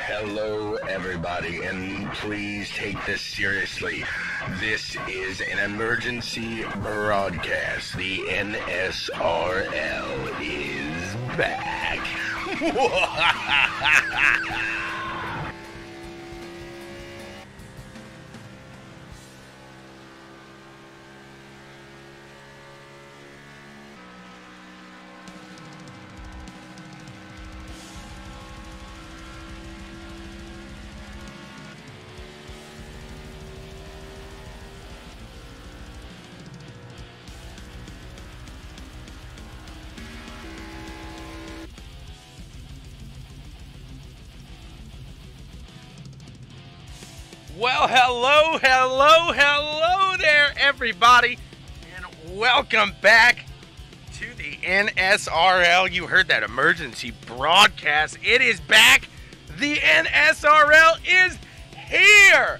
Hello, everybody, and please take this seriously. This is an emergency broadcast. The NSRL is back. Well, hello there, everybody, and welcome back to the NSRL. You heard that emergency broadcast. It is back. The NSRL is here.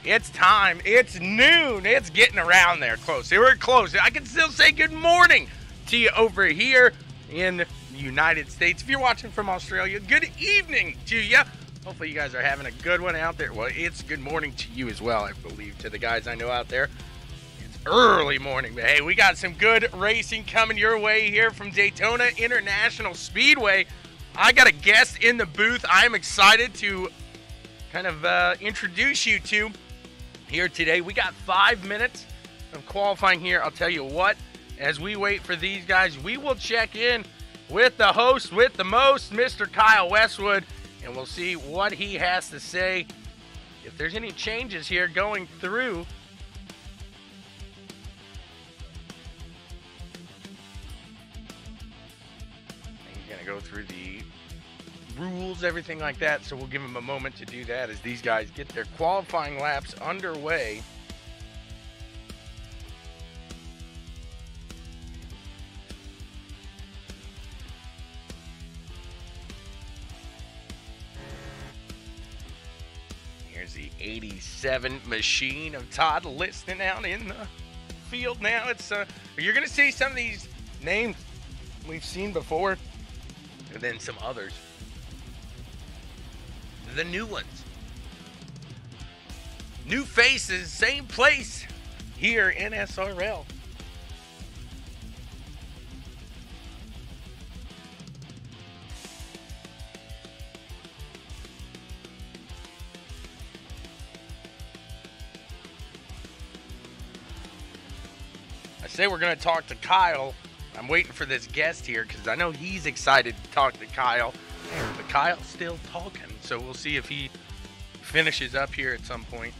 It's time. It's noon. It's getting around there close. We're close. I can still say good morning to you over here in the United States. If you're watching from Australia, good evening to you. Hopefully you guys are having a good one out there. Well, it's good morning to you as well, I believe, to the guys I know out there. It's early morning, but hey, we got some good racing coming your way here from Daytona International Speedway. I got a guest in the booth I'm excited to kind of introduce you to here today. We got 5 minutes of qualifying here. I'll tell you what, as we wait for these guys, we will check in with the host with the most, Mr. Kyle Westwood, and we'll see what he has to say. If there's any changes here going through. He's going to go through the rules, everything like that. So we'll give him a moment to do that as these guys get their qualifying laps underway. The 87 machine of Todd Liston out in the field now. It's you're gonna see some of these names we've seen before, and then some others. The new ones, new faces, same place here in SRL. Say we're going to talk to Kyle. I'm waiting for this guest here because I know he's excited to talk to Kyle. But Kyle's still talking, so we'll see if he finishes up here at some point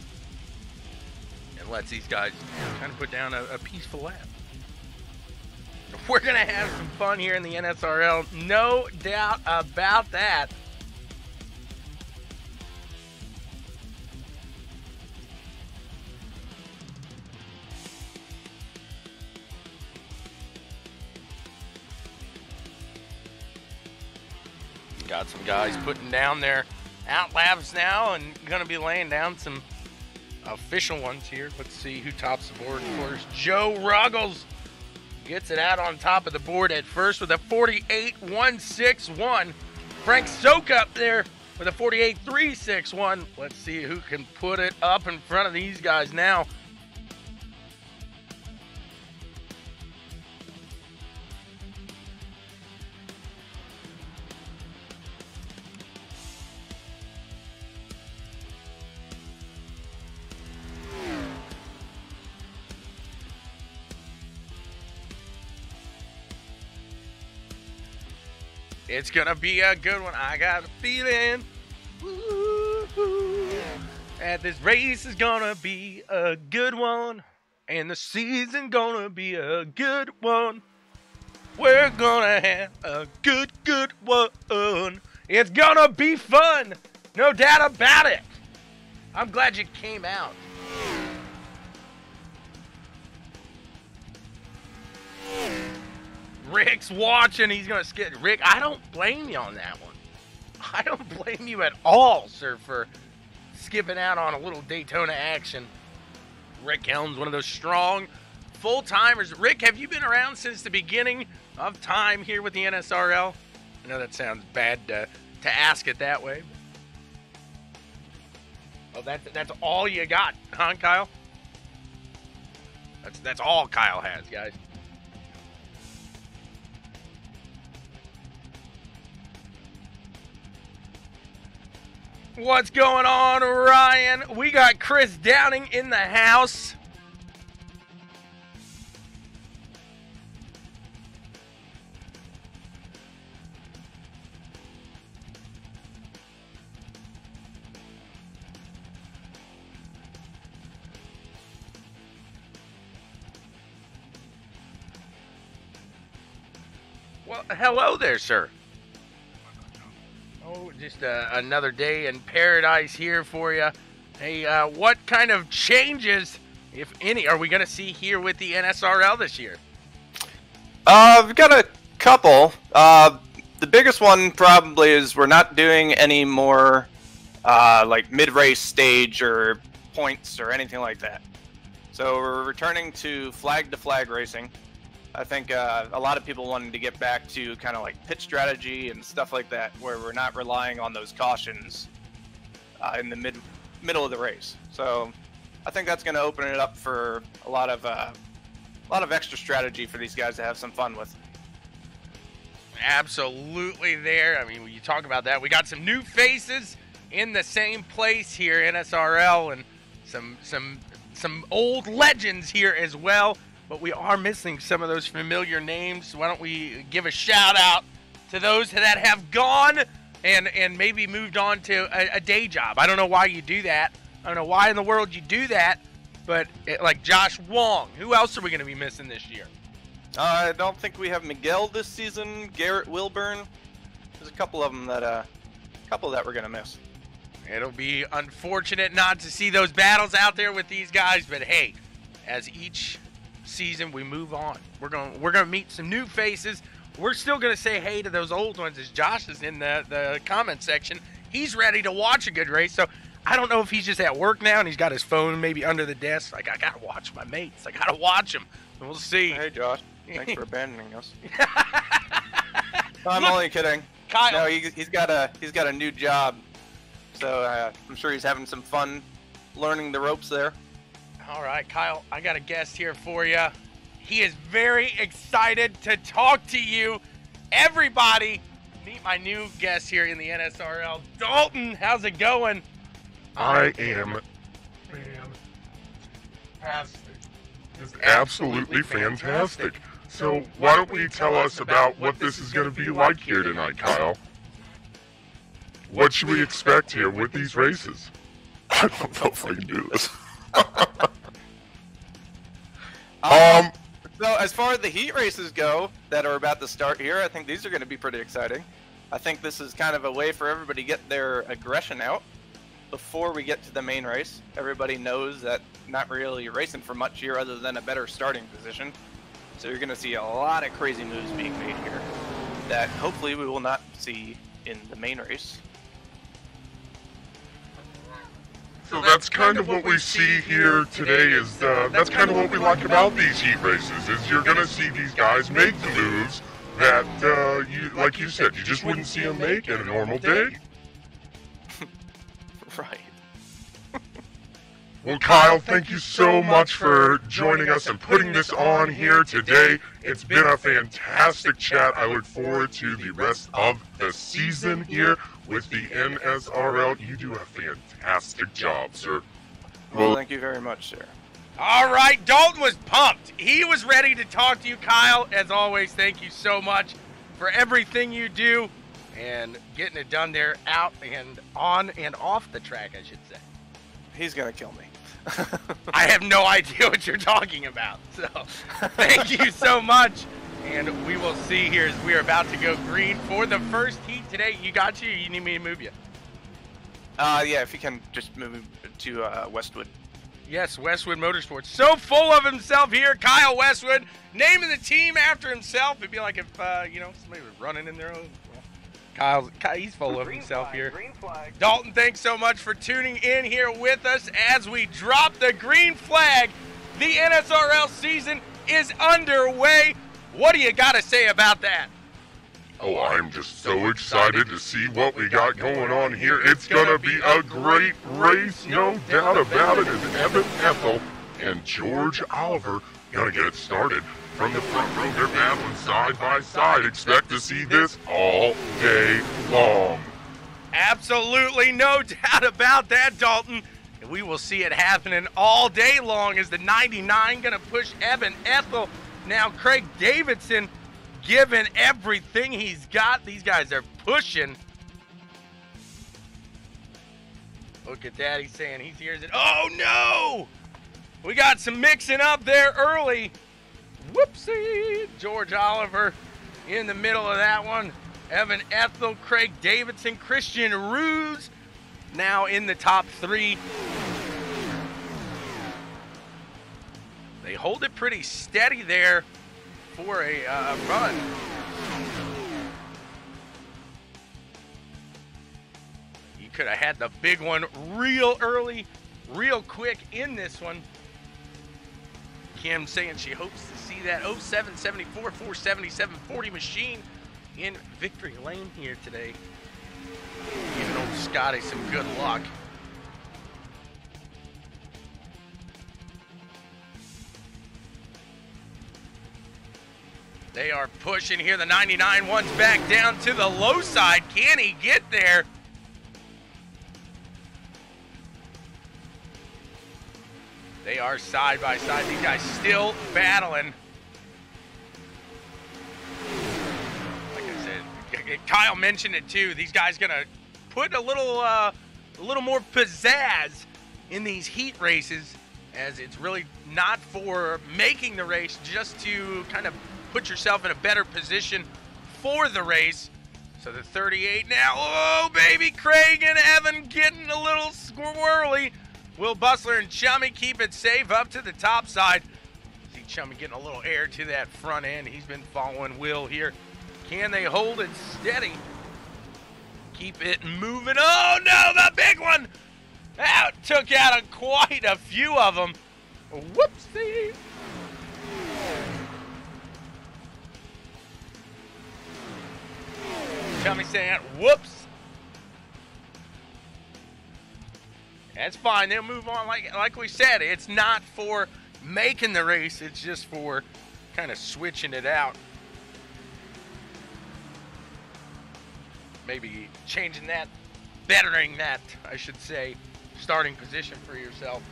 and lets these guys kind of put down a peaceful lap. We're going to have some fun here in the NSRL, no doubt about that. Got some guys putting down their out laps now and going to be laying down some official ones here. Let's see who tops the board first. Joe Ruggles gets it out on top of the board at first with a 48.161. Frank Soak up there with a 48.361. Let's see who can put it up in front of these guys now. It's going to be a good one. I got a feeling that this race is going to be a good one. And the season going to be a good one. We're going to have a good one. It's going to be fun. No doubt about it. I'm glad you came out. Rick's watching. He's going to skip. Rick, I don't blame you on that one. I don't blame you at all, sir, for skipping out on a little Daytona action. Rick Helms, one of those strong full-timers. Rick, have you been around since the beginning of time here with the NSRL? I know that sounds bad to ask it that way. Oh, that's all you got, huh, Kyle? That's all Kyle has, guys. What's going on, Ryan? We got Chris Downing in the house. Well, hello there, sir. Oh, just another day in paradise here for you. Hey, what kind of changes, if any, are we going to see here with the NSRL this year? We've got a couple. The biggest one probably is we're not doing any more like mid-race stage or points or anything like that. So we're returning to flag-to-flag racing. I think a lot of people wanted to get back to kind of like pit strategy and stuff like that, where we're not relying on those cautions in the middle of the race. So I think that's going to open it up for a lot of extra strategy for these guys to have some fun with. Absolutely there. I mean, when you talk about that, we got some new faces in the same place here, NSRL, and some old legends here as well. But we are missing some of those familiar names. Why don't we give a shout out to those that have gone and maybe moved on to a day job. I don't know why you do that. I don't know why in the world you do that. But like Josh Wong, who else are we going to be missing this year? I don't think we have Miguel this season. Garrett Wilburn. There's a couple of them that we're going to miss. It'll be unfortunate not to see those battles out there with these guys. But hey, as each season we move on, we're gonna meet some new faces. We're still gonna say hey to those old ones, as Josh is in the comment section. He's ready to watch a good race. So I don't know if he's just at work now and he's got his phone maybe under the desk. Like, I gotta watch my mates. I gotta watch them. We'll see. Hey Josh, thanks for abandoning us. I'm only kidding. Kyle. No, he's got a new job, so I'm sure he's having some fun learning the ropes there. All right, Kyle, I got a guest here for you. He is very excited to talk to you. Everybody, meet my new guest here in the NSRL. Dalton, how's it going? I am fantastic. It's absolutely fantastic. So why don't we tell us about what this is going to be like here tonight, Kyle? What should we expect here with these races? I don't know if I can do this. So as far as the heat races go that are about to start here, I think these are going to be pretty exciting. I think this is kind of a way for everybody to get their aggression out before we get to the main race. Everybody knows that not really racing for much here other than a better starting position. So you're going to see a lot of crazy moves being made here that hopefully we will not see in the main race. So that's kind of what we see here today. Is that's kind of what we like about these heat races. Is you're gonna see these guys make the moves that, like you said, you just wouldn't see them make in a normal day. Right. Well, Kyle, thank you so much for joining us and putting this on here today. It's been a fantastic chat. I look forward to the rest of the season here with the NSRL. You do a fantastic job, sir. Well, thank you very much, sir. All right, Dalton was pumped. He was ready to talk to you, Kyle. As always, thank you so much for everything you do and getting it done there out and on and off the track, I should say. He's going to kill me. I have no idea what you're talking about. So thank you so much. And we will see here as we are about to go green for the first heat today. You got you? Or you need me to move you? Yeah, if you can just move to Westwood. Yes, Westwood Motorsports. So full of himself here, Kyle Westwood. Naming the team after himself. It'd be like if, somebody was running in their own. Kyle, he's full of himself here. Green flag. Dalton, thanks so much for tuning in here with us as we drop the green flag. The NSRL season is underway. What do you got to say about that? Oh, I'm just so excited to see what we got going on here. It's going to be a great race, no doubt about it, as Evan Ethel and George Oliver going to get it started. From the front row, they're battling side by side. Expect to see this all day long. Absolutely no doubt about that, Dalton. And we will see it happening all day long as the 99 going to push Evan Ethel. Now Craig Davidson giving everything he's got. These guys are pushing. Look at that. He's saying he hears it. Oh, no! We got some mixing up there early. Whoopsie. George Oliver in the middle of that one. Evan Ethel, Craig Davidson, Christian Ruse now in the top three. They hold it pretty steady there for a run. You could have had the big one real early, real quick in this one. Kim saying she hopes to see that 0774 477 40 machine in victory lane here today. Giving old Scotty some good luck. They are pushing here. The 99 one's back down to the low side. Can he get there? They are side by side. These guys still battling. Like I said, Kyle mentioned it too. These guys gonna put a little more pizzazz in these heat races, as it's really not for making the race, just to kind of put yourself in a better position for the race. So the 38 now. Oh, baby, Craig and Evan getting a little squirrely. Will Bustler and Chummy keep it safe up to the top side. See Chummy getting a little air to that front end. He's been following Will here. Can they hold it steady? Keep it moving. Oh, no, the big one. That took out quite a few of them. Whoopsie. Chummy saying, whoops. That's fine. They'll move on. Like we said, it's not for making the race. It's just for kind of switching it out. Maybe changing that, bettering that, I should say, starting position for yourself.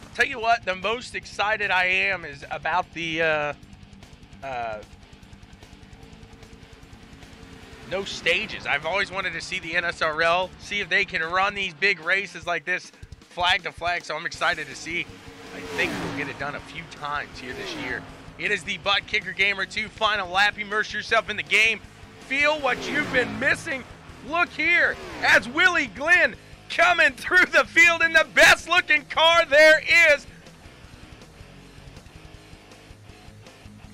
I'll tell you what, the most excited I am is about the no stages. I've always wanted to see the NSRL, see if they can run these big races like this flag to flag, so I'm excited to see. I think we'll get it done a few times here this year. It is the ButtKicker Gamer 2 final lap. Immerse yourself in the game. Feel what you've been missing. Look here, as Willie Glenn coming through the field in the best looking car there is.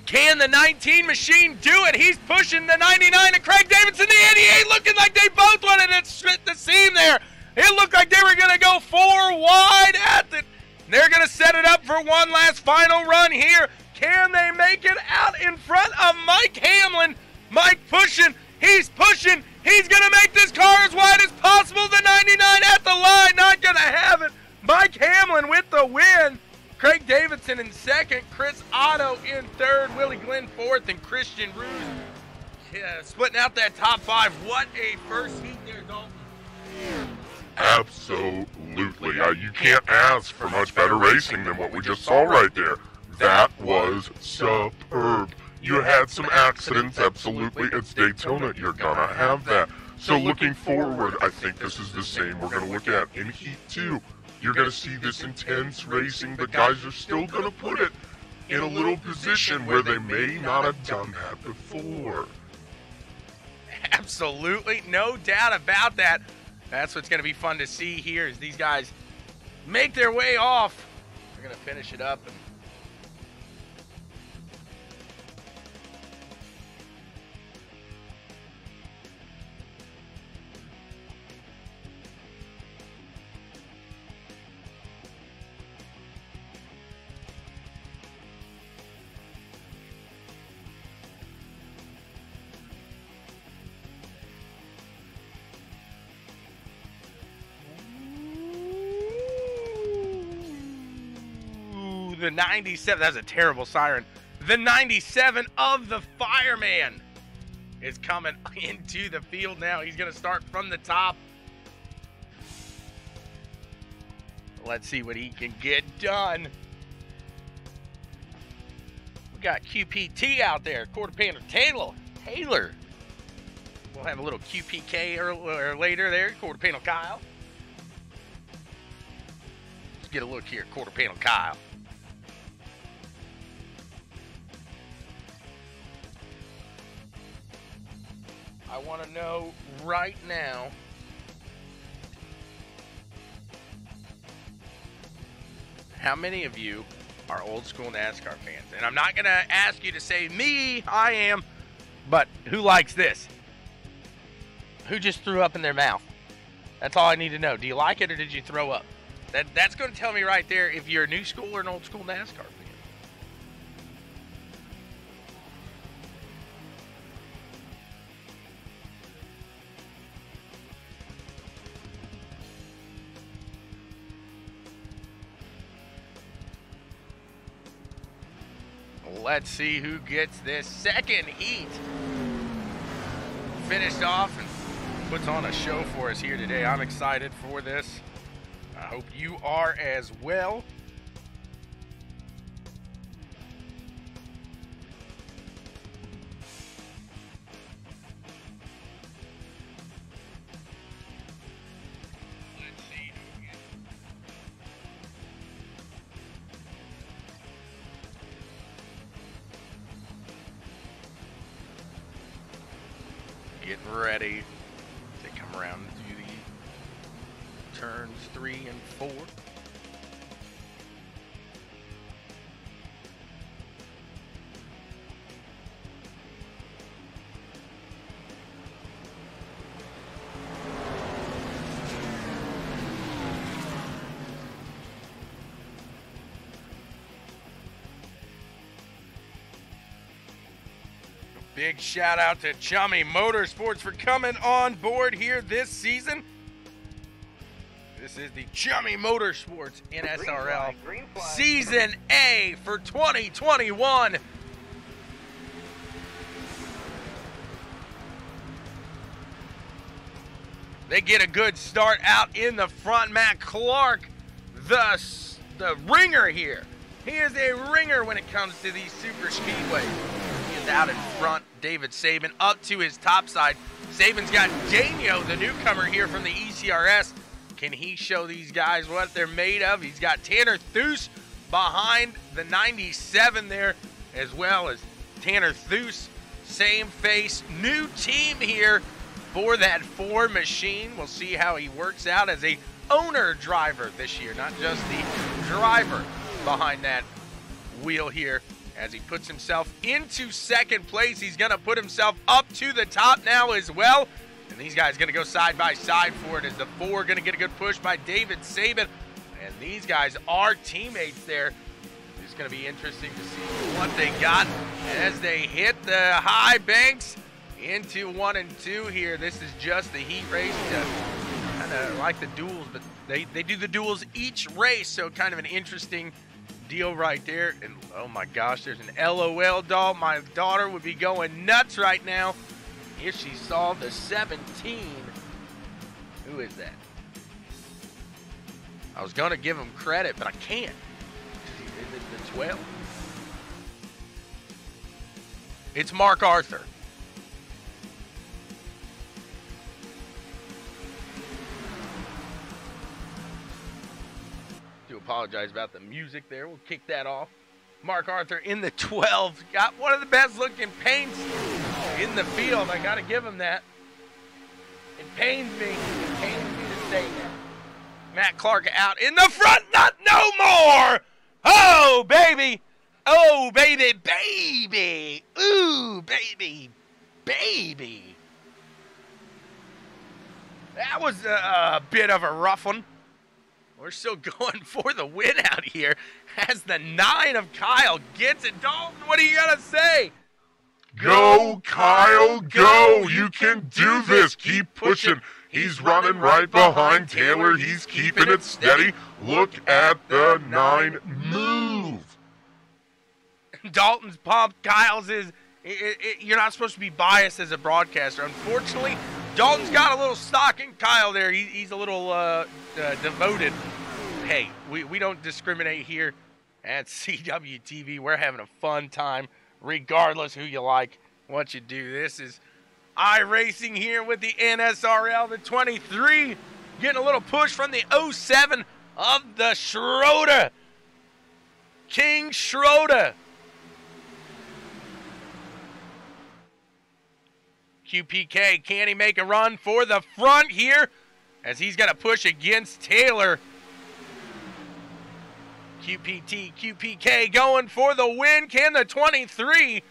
Can the 19 machine do it? He's pushing the 99 and Craig Davidson, the 88, looking like they both wanted to split the seam there. It looked like they were going to go 4 wide at the... They're going to set it up for one last final run here. Can they make it out in front of Mike Hamlin? Mike pushing. He's pushing. He's going to make this car as wide as possible. The 99 at the line, not going to have it. Mike Hamlin with the win. Craig Davidson in second, Chris Otto in third, Willie Glenn fourth, and Christian Ruse splitting out that top five. What a first heat there, Dalton. Absolutely. You can't ask for much better racing than what we just saw right there. That was superb. You had some accidents, absolutely. It's Daytona. You're going to have that. So looking forward, I think this is the same we're going to look at in Heat 2. You're going to see this intense racing, but guys are still going to put it in a little position where they may not have done that before. Absolutely, no doubt about that. That's what's going to be fun to see here as these guys make their way off. They're going to finish it up. And The 97, that's a terrible siren. The 97 of the Fireman is coming into the field now. He's going to start from the top. Let's see what he can get done. We got QPT out there, quarter panel Taylor. We'll have a little QPK or later there, quarter panel Kyle. Let's get a look here, quarter panel Kyle. I want to know right now how many of you are old school NASCAR fans. And I'm not going to ask you to say me, I am, but who likes this? Who just threw up in their mouth? That's all I need to know. Do you like it or did you throw up? That's going to tell me right there if you're a new school or an old school NASCAR fan. Let's see who gets this second heat finished off and puts on a show for us here today. I'm excited for this. I hope you are as well. Getting ready to come around and do the turns 3 and 4. Big shout out to Chummy Motorsports for coming on board here this season. This is the Chummy Motorsports NSRL Season A for 2021. They get a good start out in the front. Matt Clark, the ringer here. He is a ringer when it comes to these super speedways. Out in front, David Saban up to his top side. Saban's got Daniel, the newcomer here from the ECRS. Can he show these guys what they're made of? He's got Tanner Thues behind the 97 there, as well as Tanner Thues. Same face, new team here for that Ford machine. We'll see how he works out as a owner driver this year, not just the driver behind that wheel here. As he puts himself into second place, he's going to put himself up to the top now as well. And these guys going to go side by side for it as the 4 going to get a good push by David Saban. And these guys are teammates there. It's going to be interesting to see what they got as they hit the high banks into 1 and 2 here. This is just the heat race. Kind of like the duels, but they do the duels each race, so kind of an interesting deal right there. And oh my gosh, there's an LOL doll. My daughter would be going nuts right now if she saw the 17. Who is that? I was gonna give him credit, but I can't. It's the 12. It's Mark Arthur. Apologize about the music there. We'll kick that off. Mark Arthur in the 12. Got one of the best looking paints in the field. I got to give him that. It pains me. It pains me to say that. Matt Clark out in the front. Not no more. Oh, baby. Oh, baby, baby. Ooh, baby, baby. That was a bit of a rough one. We're still going for the win out here as the 9 of Kyle gets it. Dalton, what are you going to say? Go, Kyle, go. You can do this. Keep pushing. He's running right behind Taylor. He's keeping it steady. Look at the 9 move. Dalton's pumped. Kyle's is. You're not supposed to be biased as a broadcaster. Unfortunately, Dalton's got a little stock in Kyle there. He's a little devoted. Hey, we don't discriminate here at CWTV. We're having a fun time, regardless who you like, what you do. This is iRacing here with the NSRL, the 23, getting a little push from the 07 of the Schroeder. King Schroeder. QPK, can he make a run for the front here as he's got to push against Taylor? QPK going for the win. Can the 23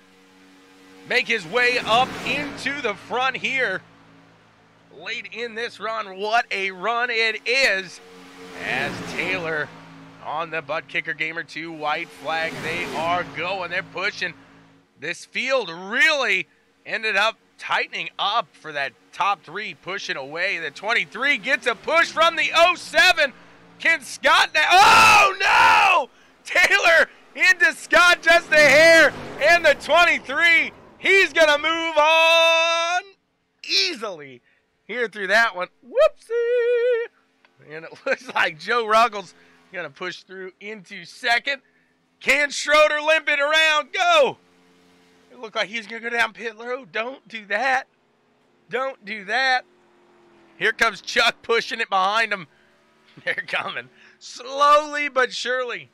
make his way up into the front here late in this run? What a run it is as Taylor on the ButtKicker Gamer 2 white flag. They are going. They're pushing. This field really ended up tightening up for that top 3, pushing away. The 23 gets a push from the 07. Can Scott now? Oh, no! Taylor into Scott just a hair. And the 23, he's going to move on easily here through that one. Whoopsie! And it looks like Joe Ruggles going to push through into second. Can Schroeder limp it around? Go! It looked like he's going to go down pit road. Don't do that. Don't do that. Here comes Chuck pushing it behind him. They're coming. Slowly but surely.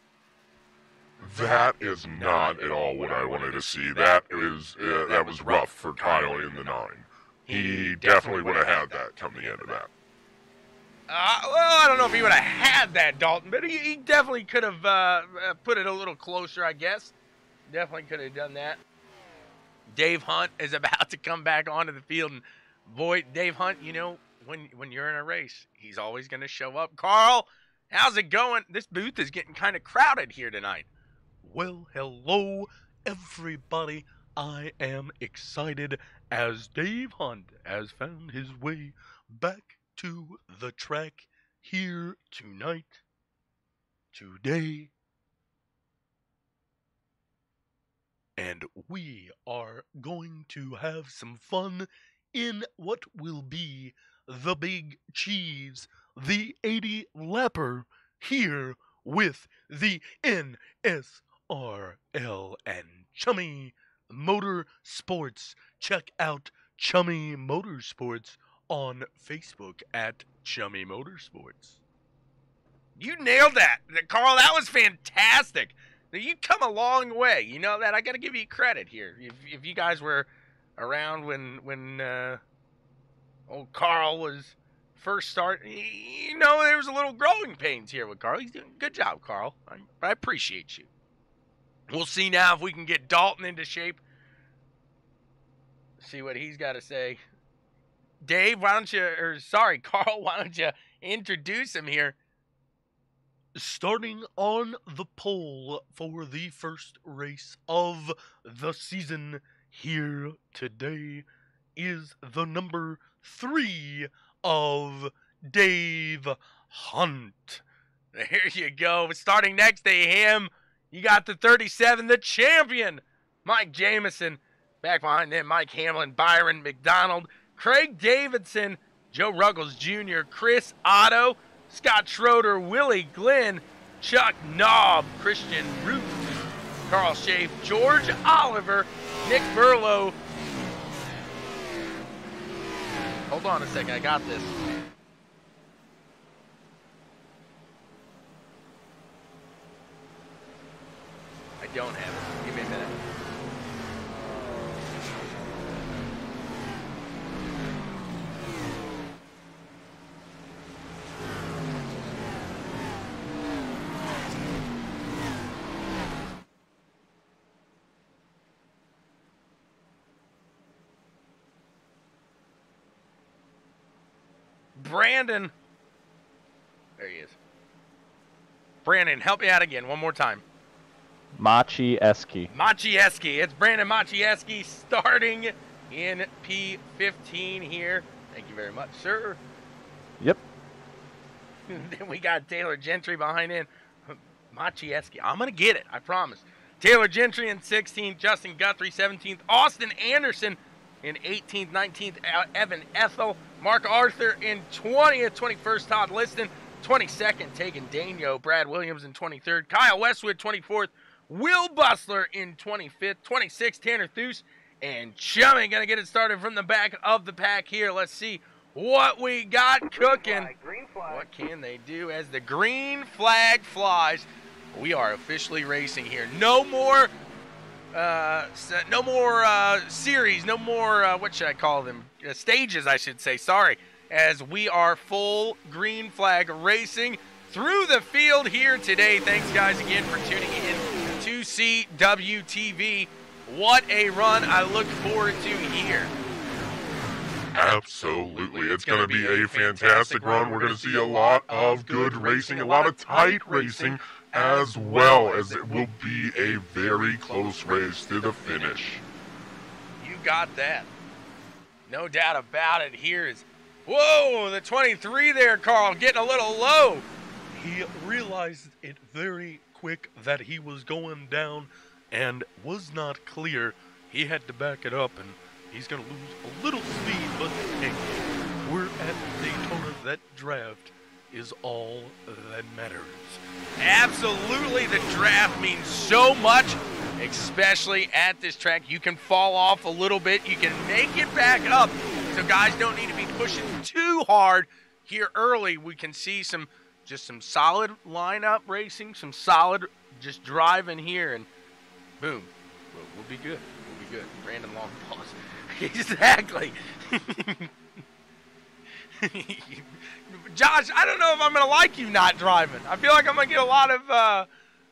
That is not at all what I wanted to see. That was rough for Kyle in the 9. He definitely would have had that coming into that. Well, I don't know if he would have had that, Dalton, but he definitely could have put it a little closer, I guess. Definitely could have done that. Dave Hunt is about to come back onto the field. And boy, Dave Hunt, you know, when you're in a race, he's always going to show up. Carl, how's it going? This booth is getting kind of crowded here tonight. Well, hello, everybody. I am excited as Dave Hunt has found his way back to the track here tonight, today. And we are going to have some fun in what will be the Big Cheese, the 80 lapper here with the NSRL and Chummy Motorsports. Check out Chummy Motorsports on Facebook at Chummy Motorsports. You nailed that. Carl, that was fantastic. You've come a long way. You know that. I got to give you credit here. If you guys were around when old Carl was first starting, you know, there was a little growing pains here with Carl. He's doing a good job, Carl. I appreciate you. We'll see now if we can get Dalton into shape. See what he's got to say. Dave, Carl, why don't you introduce him here? Starting on the pole for the first race of the season here today is the number 3 of Dave Hunt. There you go. Starting next to him, you got the 37, the champion, Mike Jamison. Back behind him, Mike Hamlin, Byron McDonald, Craig Davidson, Joe Ruggles Jr., Chris Otto, Scott Schroeder, Willie Glenn, Chuck Knobb, Christian Root, Carl Schaaf, George Oliver, Nick Burlow. Hold on a second, I got this. I don't have it. Give me a minute. Brandon. There he is. Brandon, help me out again one more time. Machieski. It's Brandon Machieski starting in P15 here. Thank you very much, sir. Yep. Then we got Taylor Gentry behind him. Machieski. I'm going to get it. I promise. Taylor Gentry in 16th, Justin Guthrie 17th, Austin Anderson in 18th, 19th, Evan Ethel, Mark Arthur in 20th, 21st, Todd Liston, 22nd, Tegan Danyo, Brad Williams in 23rd, Kyle Westwood 24th, Will Bustler in 25th, 26th, Tanner Thuse, and Chummy going to get it started from the back of the pack here. Let's see what we got cooking. Green flag. What can they do as the green flag flies? We are officially racing here. No more series, no more, what should I call them? Stages, I should say, sorry. As we are full green flag racing through the field here today. Thanks, guys, again for tuning in to CWTV. What a run I look forward to here. Absolutely. It's going to be a fantastic run. We're going to see a lot of good racing, a lot of tight racing, as well as it will be a very close race to the finish. You got that. No doubt about it. Here is, whoa, the 23 there, Carl, getting a little low. He realized it very quick that he was going down and was not clear. He had to back it up, and he's going to lose a little speed, but hey, we're at Daytona. That draft is all that matters. Absolutely, the draft means so much, especially at this track. You can fall off a little bit. You can make it back up, so guys don't need to be pushing too hard here early. We can see some solid lineup racing, some solid just driving here, and boom, we'll be good. We'll be good. Brandon Long pause. Exactly. Josh, I don't know if I'm going to like you not driving. I feel like I'm going to get a lot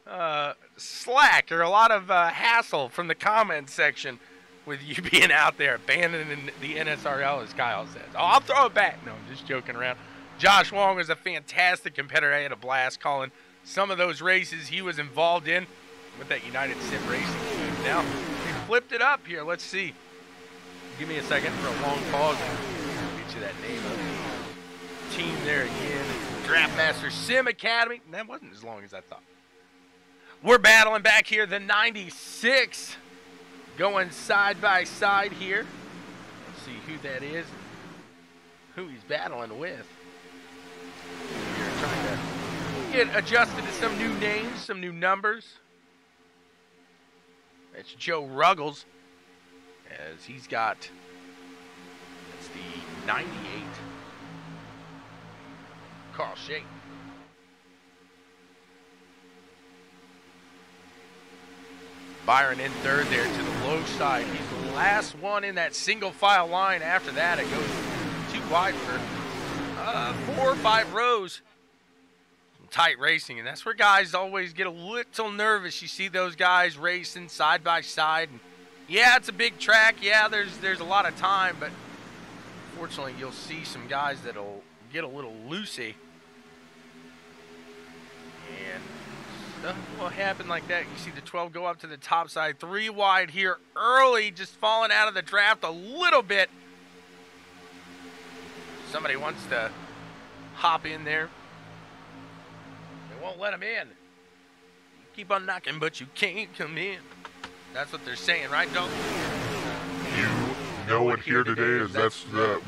of slack or a lot of hassle from the comment section with you being out there abandoning the NSRL, as Kyle says. Oh, I'll throw it back. No, I'm just joking around. Josh Wong was a fantastic competitor. I had a blast calling some of those races he was involved in with that United Sim Racing team. Now, he flipped it up here. Let's see. Give me a second for a long pause. I'll get you that name of the team there again. Draftmaster Sim Academy. That wasn't as long as I thought. We're battling back here. The 96 going side by side here. Let's see who that is, who he's battling with. We're trying to get adjusted to some new names, some new numbers. That's Joe Ruggles, as he's got, that's the 98, Carl Shea. Byron in third there to the low side. He's the last one in that single file line. After that, it goes too wide for 4 or 5 rows. Tight racing, and that's where guys always get a little nervous. You see those guys racing side by side, and yeah, it's a big track. Yeah, there's a lot of time, but fortunately, you'll see some guys that'll get a little loosey, and stuff will happen like that. You see the 12 go up to the top side, 3 wide here early, just falling out of the draft a little bit. Somebody wants to hop in there. Won't let him in. You keep on knocking, but you can't come in. That's what they're saying, right, Doug? You know what here today is.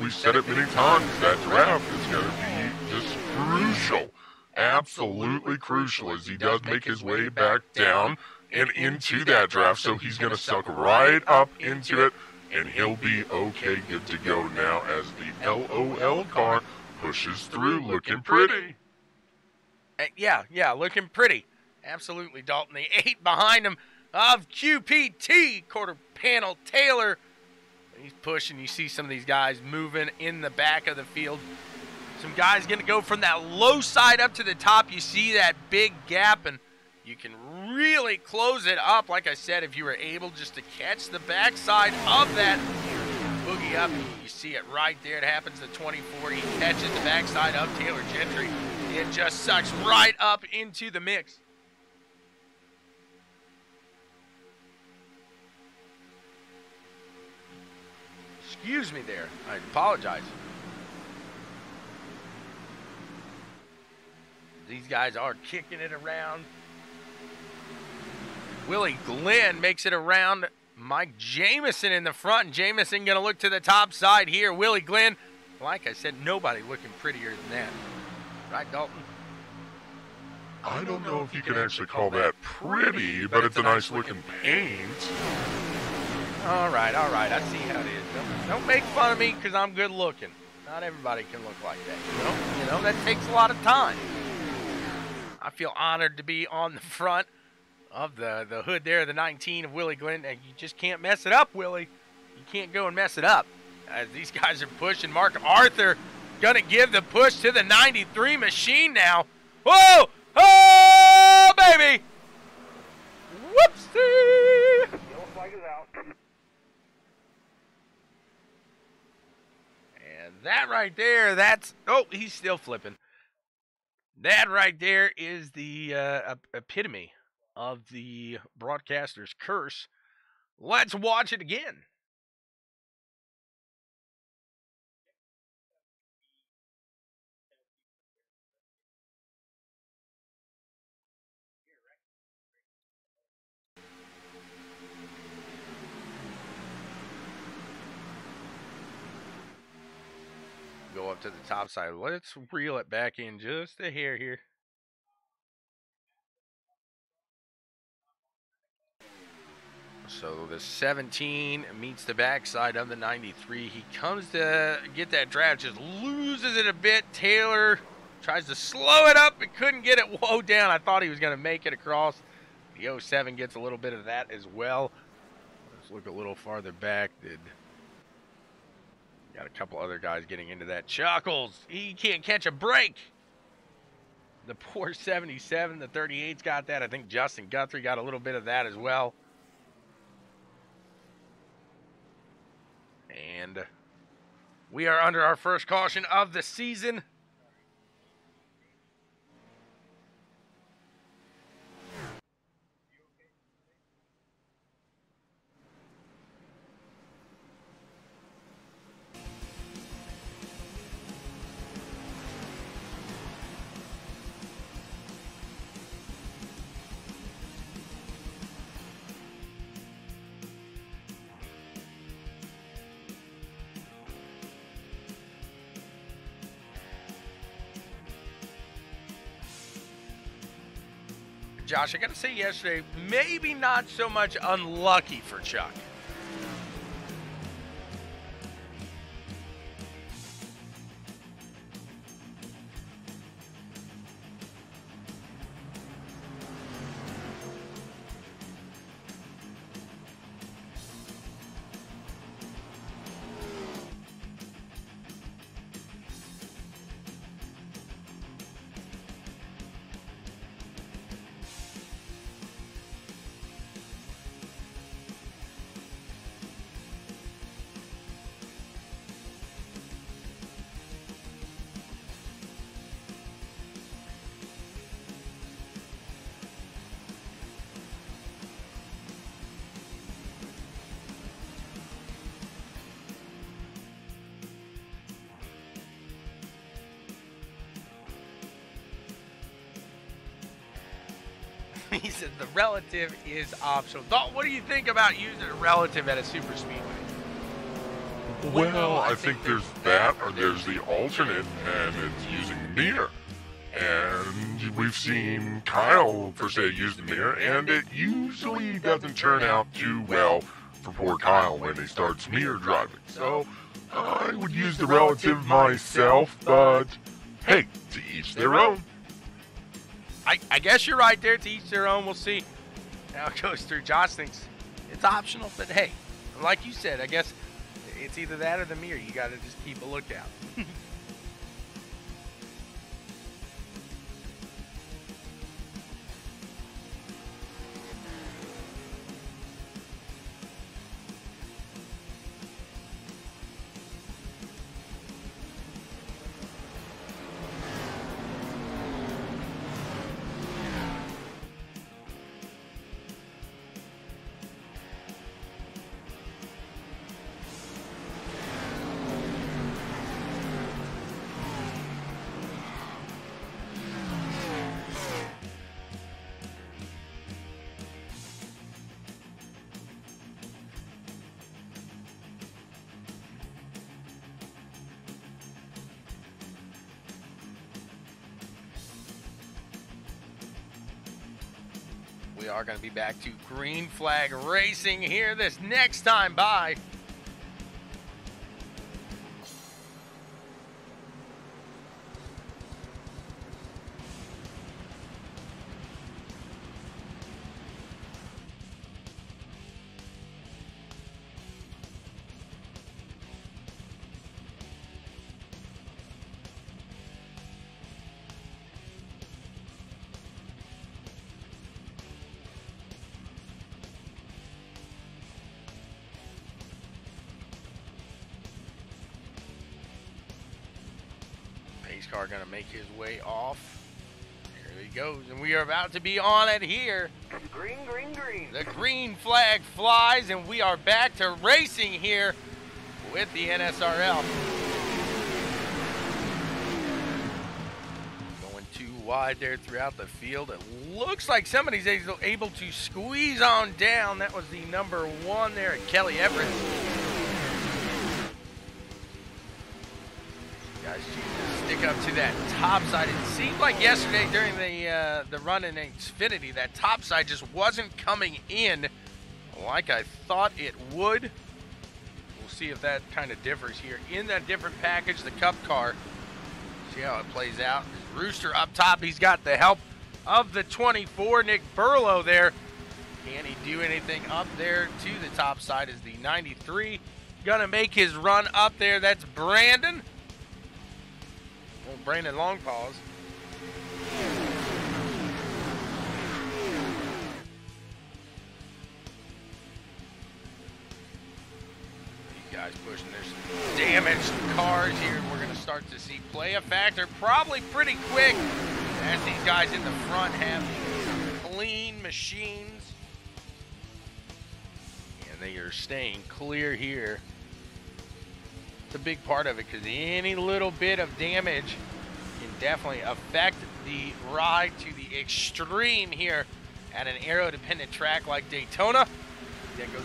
We said it many times. That draft is going to be just crucial, absolutely crucial, as he does make his way back down and into that draft. So he's going to suck right up into it, and he'll be okay, good to go now as the LOL car pushes through, looking pretty. Yeah, looking pretty. Absolutely, Dalton. The 8 behind him of QPT, quarter panel Taylor. He's pushing. You see some of these guys moving in the back of the field. Some guys going to go from that low side up to the top. You see that big gap, and you can really close it up. Like I said, if you were able just to catch the backside of that boogie up, you see it right there. It happens to 24. He catches the backside of Taylor Gentry. It just sucks right up into the mix. Excuse me there. I apologize. These guys are kicking it around. Willie Glenn makes it around Mike Jamison in the front, and Jamison going to look to the top side here. Willie Glenn, like I said, nobody looking prettier than that. Right, Dalton? I don't know if you can actually call that pretty, but it's a nice looking paint. All right, I see how it is. Don't make fun of me because I'm good looking. Not everybody can look like that, you know? That takes a lot of time. I feel honored to be on the front of the hood there, the 19 of Willie Glenn. And you just can't mess it up, Willie. You can't go and mess it up. As these guys are pushing, Mark Arthur going to give the push to the 93 machine now. Whoa! Oh, baby! Whoopsie! Yellow flag is out. And that right there, that's... Oh, he's still flipping. That right there is the epitome of the broadcaster's curse. Let's watch it again. Go up to the top side. Let's reel it back in just a hair here. So the 17 meets the backside of the 93. He comes to get that draft, just loses it a bit. Taylor tries to slow it up, but couldn't get it woe down. I thought he was going to make it across. The 07 gets a little bit of that as well. Let's look a little farther back. Got a couple other guys getting into that. Chuckles, he can't catch a break. The poor 77, the 38's got that. I think Justin Guthrie got a little bit of that as well. And we are under our first caution of the season. Josh, I got to say yesterday, maybe not so much unlucky for Chuck. He said the relative is optional. Dalton, what do you think about using a relative at a super speedway? Well, I think there's that, or there's the alternate, and it's using mirror. And we've seen Kyle, per se, use the mirror, and it usually doesn't turn out too well for poor Kyle when he starts mirror driving. So, I would use the relative myself, but hey, to each their own. I guess you're right there, to each their own. We'll see how it goes through. Josh thinks it's optional, but hey, like you said, I guess it's either that or the mirror. You got to just keep a lookout. we are going to be back to green flag racing here this next time by. Car going to make his way off. There he goes, and we are about to be on it here. Green, green, green. The green flag flies, and we are back to racing here with the NSRL. Going too wide there throughout the field. It looks like somebody's able to squeeze on down. That was the number 1 there at Kelly Everett. Guys, stick up to that top side. It seemed like yesterday during the run in Xfinity, that top side just wasn't coming in like I thought it would. We'll see if that kind of differs here. In that different package, the Cup car. See how it plays out. Rooster up top. He's got the help of the 24, Nick Burlow there. Can he do anything up there to the top side is the 93. Gonna make his run up there. That's Brandon. Brandon Longpaws. These guys pushing their damaged cars here. We're going to start to see play a factor probably pretty quick as these guys in the front have clean machines. And they are staying clear here. It's a big part of it because any little bit of damage can definitely affect the ride to the extreme here at an aero-dependent track like Daytona.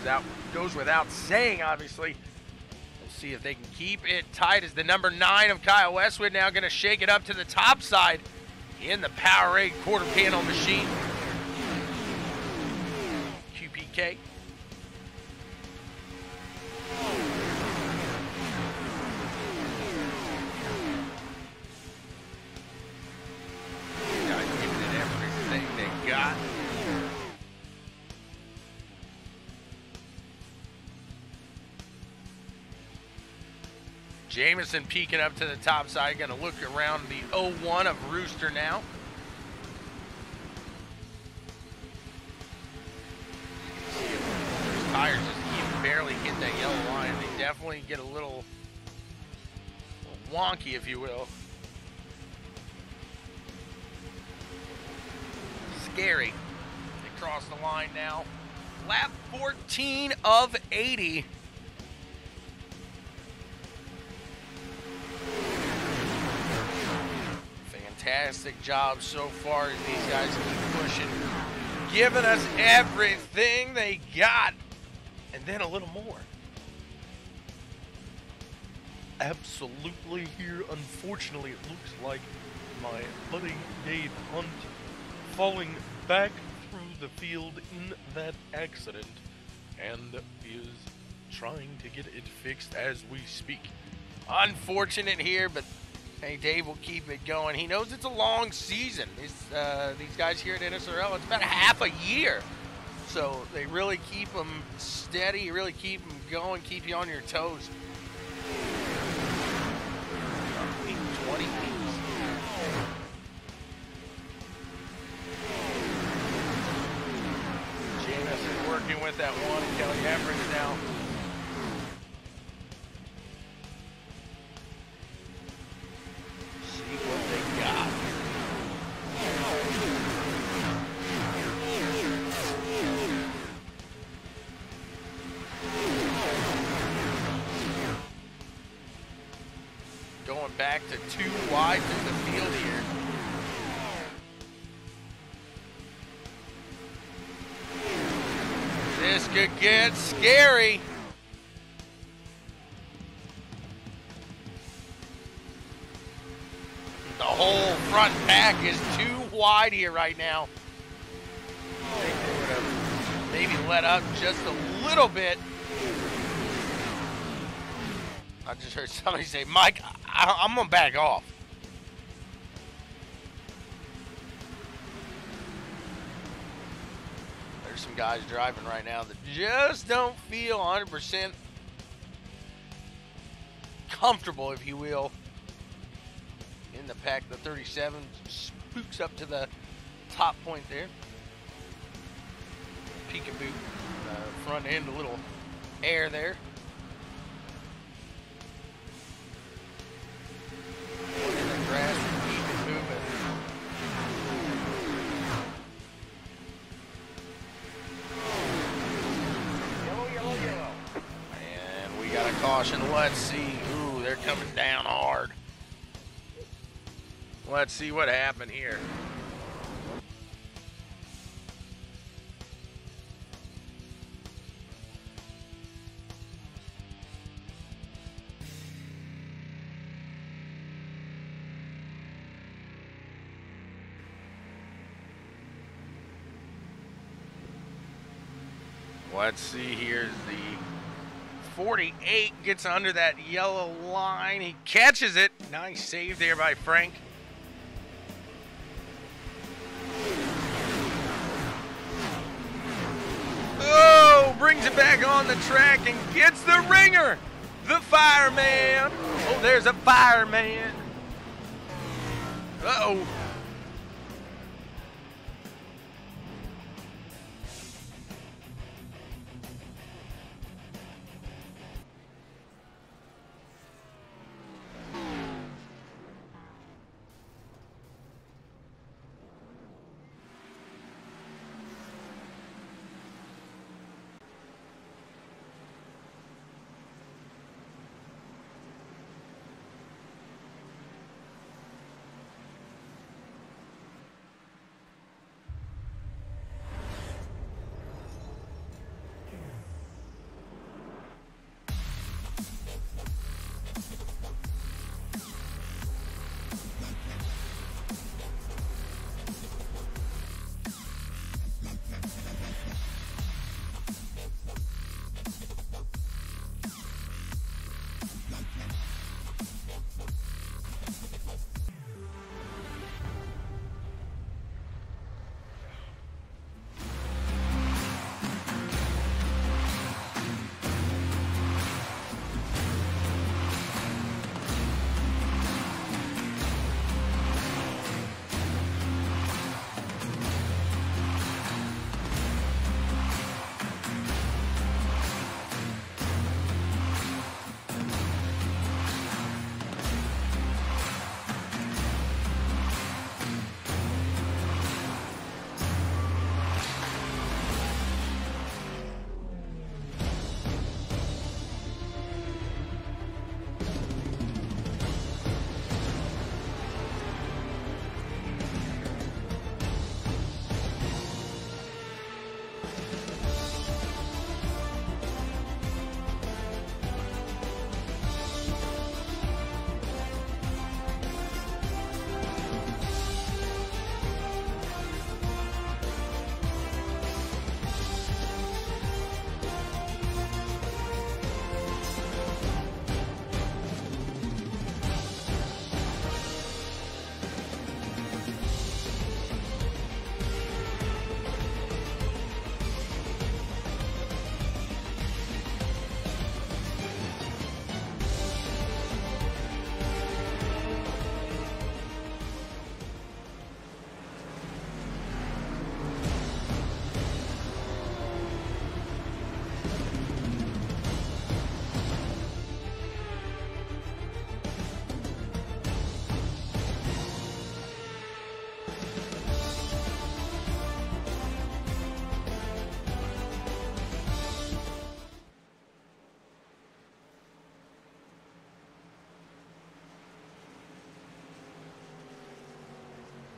That goes without saying, obviously. We'll see if they can keep it tight as the number 9 of Kyle Westwood now going to shake it up to the top side in the Powerade quarter panel machine. QPK. Got. Jameson peeking up to the top side, going to look around the 01 of Rooster now. Those tires just even barely hit that yellow line. They definitely get a little wonky, if you will. Scary. They cross the line now. Lap 14 of 80. Fantastic job so far as these guys keep pushing, giving us everything they got, and then a little more. Absolutely here. Unfortunately, it looks like my buddy Dave Hunt falling back through the field in that accident and is trying to get it fixed as we speak. Unfortunate here, but hey, Dave will keep it going. He knows it's a long season. These guys here at NSRL, it's about half a year. So they really keep them steady, really keep them going, keep you on your toes. 20 weeks. Jameson working with that one, and Kelly Everett now. See what they got. Going back to 2 wide through the field here. This could get scary. The whole front pack is 2 wide here right now. I think maybe let up just a little bit. I just heard somebody say, Mike, I'm going to back off. There's some guys driving right now that just don't feel 100% comfortable, if you will, in the pack. The 37 spooks up to the top point there. Peekaboo. Front end, a little air there. In the grass, keep it moving. Yellow. And we got a caution. Let's see. Ooh, they're coming down hard. Let's see what happened here. Let's see, here's the 48, gets under that yellow line. He catches it. Nice save there by Frank. Oh, brings it back on the track and gets the ringer. The fireman. Oh, there's a fireman. Uh-oh.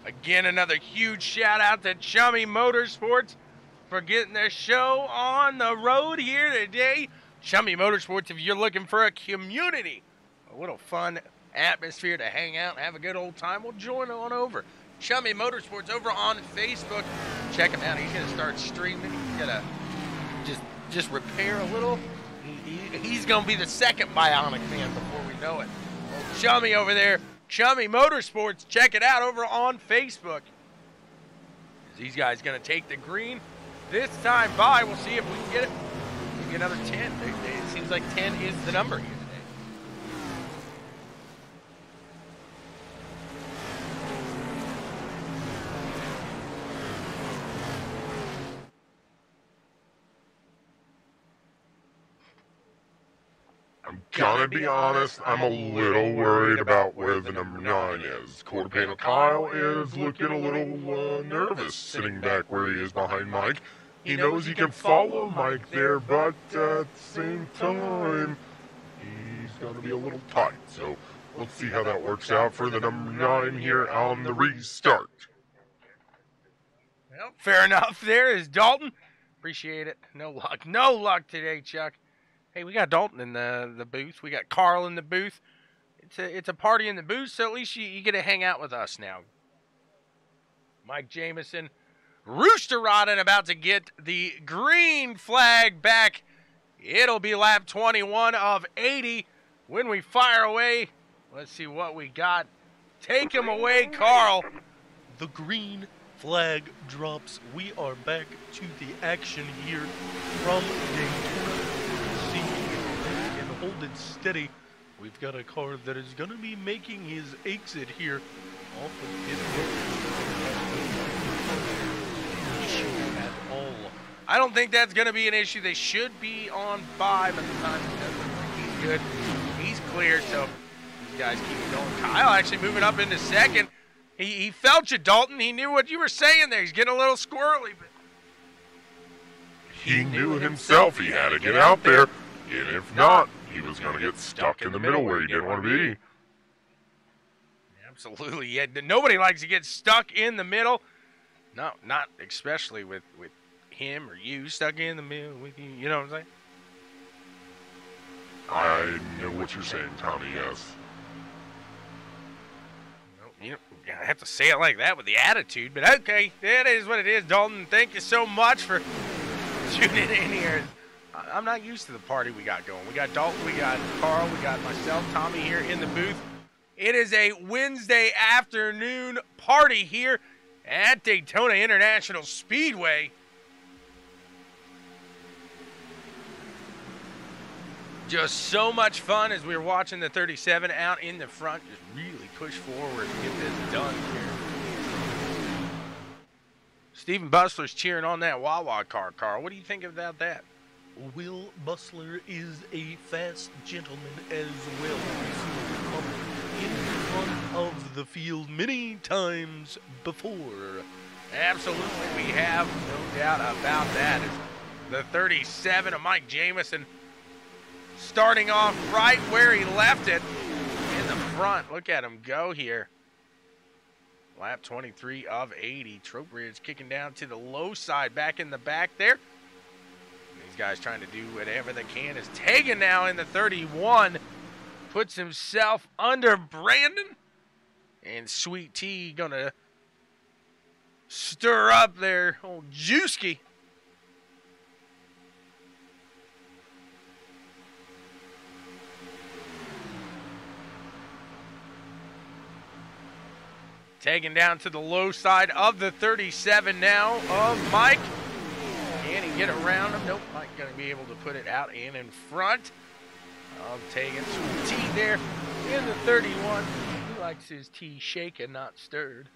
Again, another huge shout out to Chummy Motorsports for getting their show on the road here today. Chummy Motorsports, if you're looking for a community, a little fun atmosphere to hang out and have a good old time, well, join on over. Chummy Motorsports over on Facebook. Check him out. He's going to start streaming. He's got a just repair a little. He's going to be the second Bionic Man before we know it. Well, Chummy over there, Chummy Motorsports, check it out over on Facebook. These guys going to take the green this time by. We'll see if we can get it. Maybe another 10. It seems like 10 is the number here today. I'm gonna be honest, I'm a little worried about where the number 9 is. Quarter panel Kyle is looking a little nervous sitting back where he is behind Mike. He knows he can follow Mike there, but at the same time, he's gonna be a little tight. So let's see how that works out for the number 9 here on the restart. Well, fair enough. There is Dalton. Appreciate it. No luck. No luck today, Chuck. Hey, we got Dalton in the booth. We got Carl in the booth. It's a party in the booth, so at least you get to hang out with us now. Mike Jamison, Rooster Rodden about to get the green flag back. It'll be lap 21 of 80 when we fire away. Let's see what we got. Take him away, Carl. The green flag drops. We are back to the action here from Daytona. And hold it steady. We've got a car that is going to be making his exit here off of his issue at all. I don't think that's going to be an issue. They should be on 5 at the time. He's good. He's clear, so these guys keep going. Kyle actually moving up into second. He felt you, Dalton. He knew what you were saying there. He's getting a little squirrely. But he knew himself he had to get out there, and if not, he was going to get stuck in the middle where he didn't want to be. Absolutely. Yeah, nobody likes to get stuck in the middle. No, not especially with him or you stuck in the middle with you. You know what I'm saying? I know what you're saying, Tommy, yes. You know, I have to say it like that with the attitude, but okay, that is what it is, Dalton. Thank you so much for tuning in here. I'm not used to the party we got going. We got Dalton, we got Carl, we got myself, Tommy here in the booth. It is a Wednesday afternoon party here at Daytona International Speedway. Just so much fun as we were watching the 37 out in the front. Just really push forward and get this done here. Stephen Bustler's cheering on that Wawa car, Carl. What do you think about that? Will Bustler is a fast gentleman as well. We've seen him come in front of the field many times before. Absolutely, we have no doubt about that. It's the 37 of Mike Jamison starting off right where he left it in the front. Look at him go here. Lap 23 of 80. Trowbridge kicking down to the low side, back in the back there. These guys trying to do whatever they can. Is Tegan now in the 31. Puts himself under Brandon. And Sweet Tea gonna stir up there. Old Juicy. Taken down to the low side of the 37 now of Mike. Can he get around him? Nope. Mike going to be able to put it out and in front of Tegan. Sweet Tea there in the 31. He likes his tea shaken, not stirred.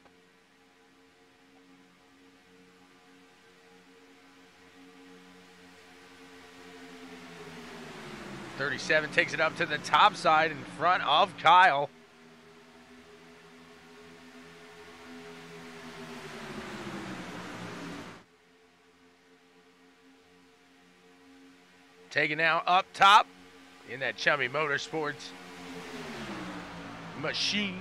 .37 takes it up to the top side in front of Kyle. Taking now up top in that Chummy Motorsports machine.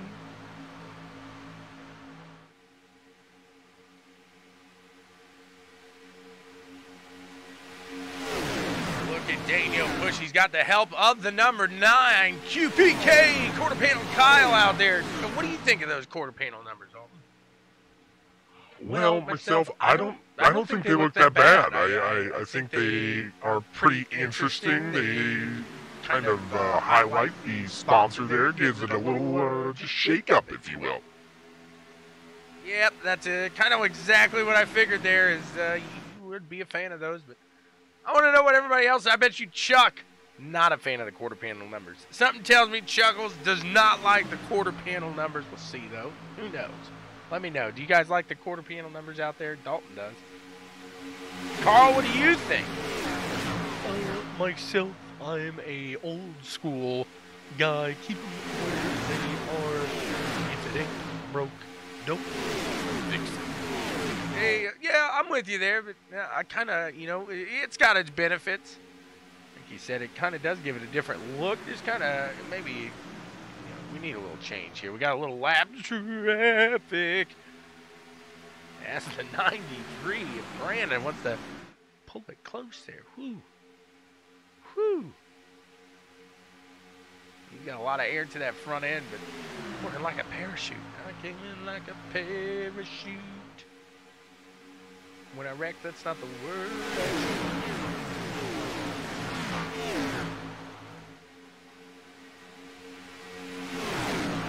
Look at Daniel Bush. He's got the help of the number 9 QPK quarter panel Kyle out there. What do you think of those quarter panel numbers, Alton? Well, myself, I don't I don't think they look that bad. I think they are pretty interesting. They kind of highlight the sponsor there, gives it a little just shake up, if you will. Yep, that's kind of exactly what I figured there is you would be a fan of those, but I want to know what everybody else, I bet you Chuck, not a fan of the quarter panel numbers. Something tells me Chuckles does not like the quarter panel numbers. We'll see, though. Who knows? Let me know. Do you guys like the quarter panel numbers out there? Dalton does. Carl, what do you think? Myself, I'm a old school guy. Keep them where they are. If it ain't broke, don't fix it. Hey, yeah, I'm with you there, but I kind of, it's got its benefits. Like you said, it kind of does give it a different look. Just kind of, maybe, we need a little change here. We got a little lap traffic. That's the 93. Brandon wants to pull it close there. Whew. Whew. He's got a lot of air to that front end, but working like a parachute. I came in like a parachute. When I wreck, that's not the word.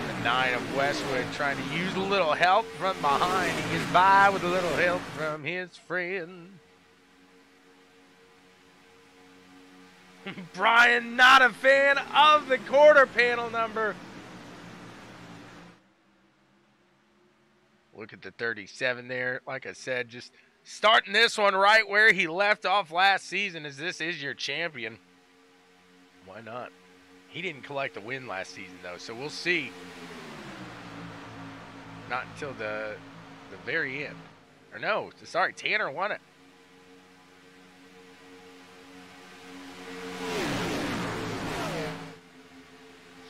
The 9 of Westwood trying to use a little help from behind. He gets by with a little help from his friend. Brian, not a fan of the quarter panel number. Look at the 37 there. Like I said, just starting this one right where he left off last season, as this is your champion. Why not? He didn't collect a win last season, though, so we'll see. Not until the very end. Or no, sorry, Tanner won it.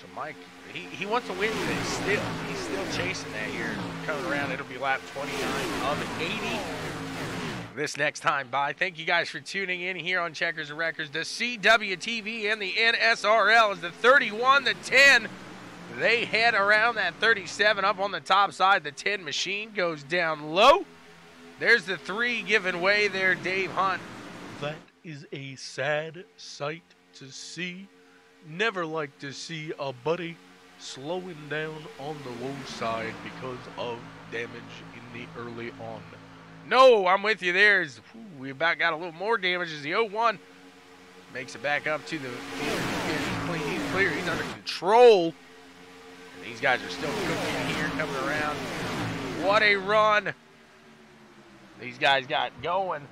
So Mike, he wants to win, but he's still chasing that here. Coming around, it'll be lap 29 of 80. This next time by. Thank you guys for tuning in here on Checkers and Wreckers. The CWTV and the NSRL is the 31, the 10. They head around that 37 up on the top side. The 10 machine goes down low. There's the 3 giving way there, Dave Hunt. That is a sad sight to see. Never like to see a buddy slowing down on the low side because of damage in the early on. No, I'm with you there. We about got a little more damage as the 01 makes it back up to the field. He's clear. He's under control. And these guys are still cooking here, coming around. What a run these guys got going.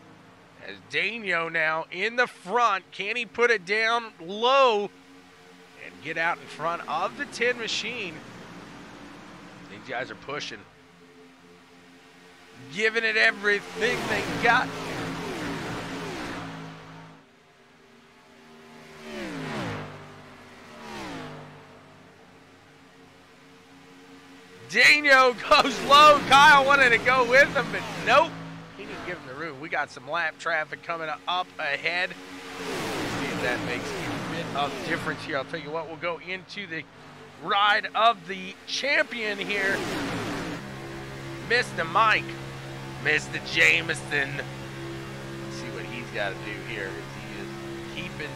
As Daniel now in the front. Can he put it down low and get out in front of the 10 machine? These guys are pushing. Giving it everything they got. Daniel goes low. Kyle wanted to go with him, but nope. He didn't give him the room. We got some lap traffic coming up ahead. See if that makes a bit of difference here. I'll tell you what, we'll go into the ride of the champion here. Mr. Mike. Mr. Jameson. Let's see what he's got to do here. He is keeping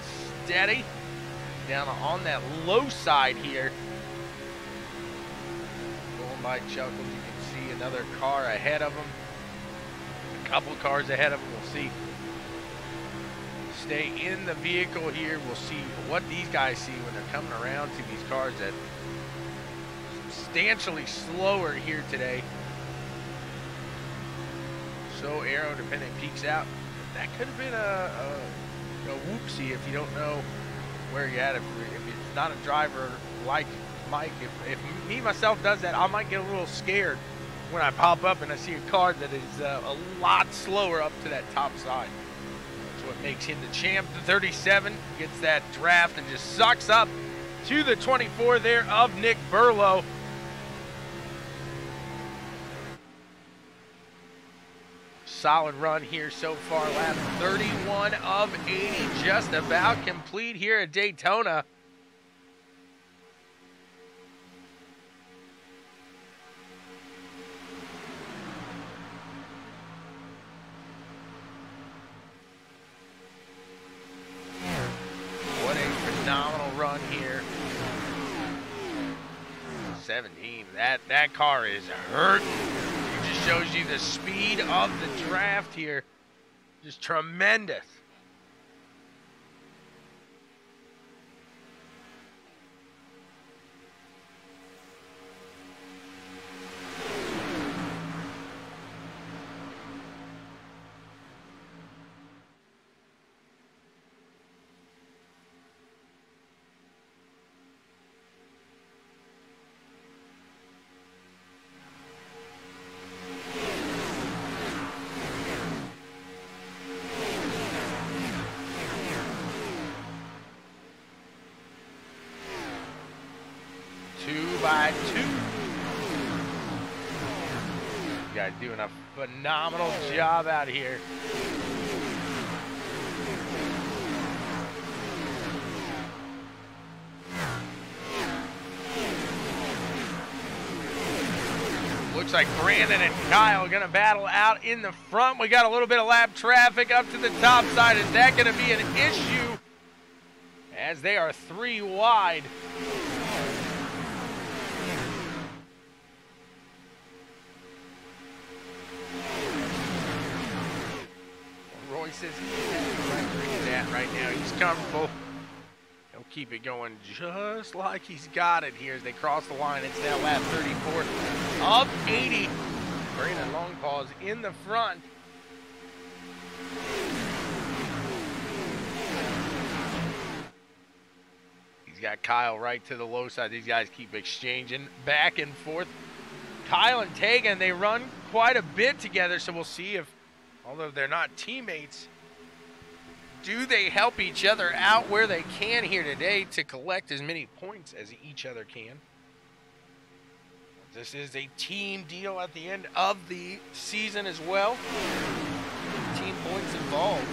steady. Down on that low side here. Going by Chuckles, you can see another car ahead of him. A couple cars ahead of him. We'll see. Stay in the vehicle here. We'll see what these guys see when they're coming around to these cars that are substantially slower here today. So aero dependent peaks out. That could have been a whoopsie if you don't know where you're at. If it's not a driver like Mike, if me myself does that, I might get a little scared when I pop up and I see a car that is a lot slower up to that top side. That's what makes him the champ. The 37 gets that draft and just sucks up to the 24 there of Nick Burlow. Solid run here so far. Lap 31 of 80, just about complete here at Daytona. 17. That car is hurting. It just shows you the speed of the draft here. Just tremendous. By 2. You guys doing a phenomenal job out here. Looks like Brandon and Kyle are going to battle out in the front. We got a little bit of lap traffic up to the top side. Is that going to be an issue? As they are 3 wide. Roy says he's right where he's at right now. He's comfortable. He'll keep it going just like he's got it here as they cross the line. It's now lap 34 of 80. Brandon Longpaw's in the front. He's got Kyle right to the low side. These guys keep exchanging back and forth. Kyle and Tegan, they run quite a bit together, so we'll see if, although they're not teammates, do they help each other out where they can here today to collect as many points as each other can. This is a team deal at the end of the season as well. Team points involved.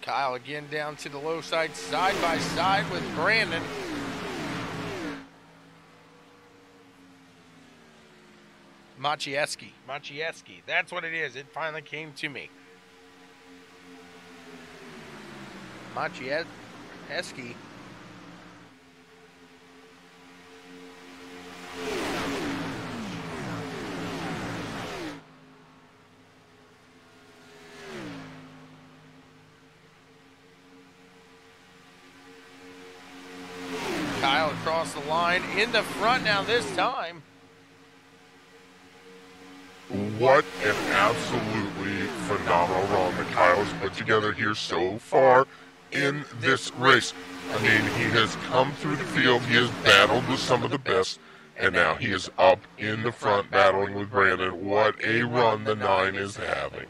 Kyle again down to the low side, side by side with Brandon. Maciejewski, that's what it is. It finally came to me. Maciejewski. Kyle across the line in the front now this time. What an absolutely phenomenal run that Kyle has put together here so far in this race. I mean, he has come through the field, he has battled with some of the best, and now he is up in the front battling with Brandon. What a run the 9 is having.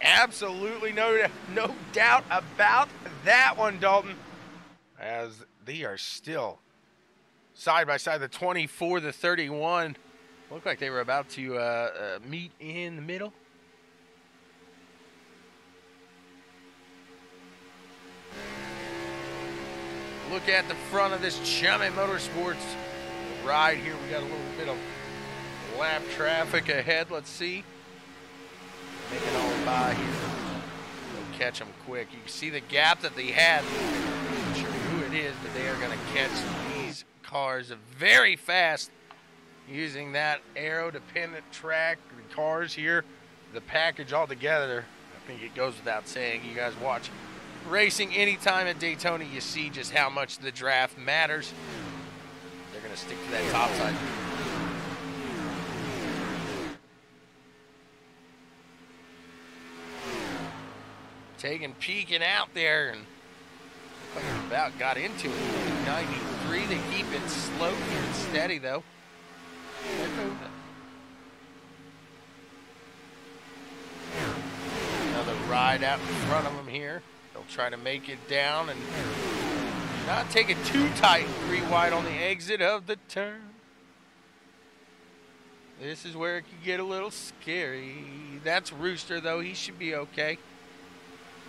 Absolutely no doubt about that one, Dalton. As they are still side by side, the 24, the 31. Looked like they were about to meet in the middle. Look at the front of this Chummy Motorsports ride here. We got a little bit of lap traffic ahead. Let's see. Make it all by here. They'll catch them quick. You can see the gap that they had. I'm not sure who it is, but they are going to catch these cars very fast. Using that aero-dependent track, the cars here, the package all together, I think it goes without saying. You guys watch racing anytime at Daytona, you see just how much the draft matters. They're going to stick to that top side. Peeking out there, and about got into it. 93, they keep it slow and steady, though. Another ride out in front of them here. They'll try to make it down and not take it too tight. 3 wide on the exit of the turn. This is where it could get a little scary. That's Rooster, though. He should be okay.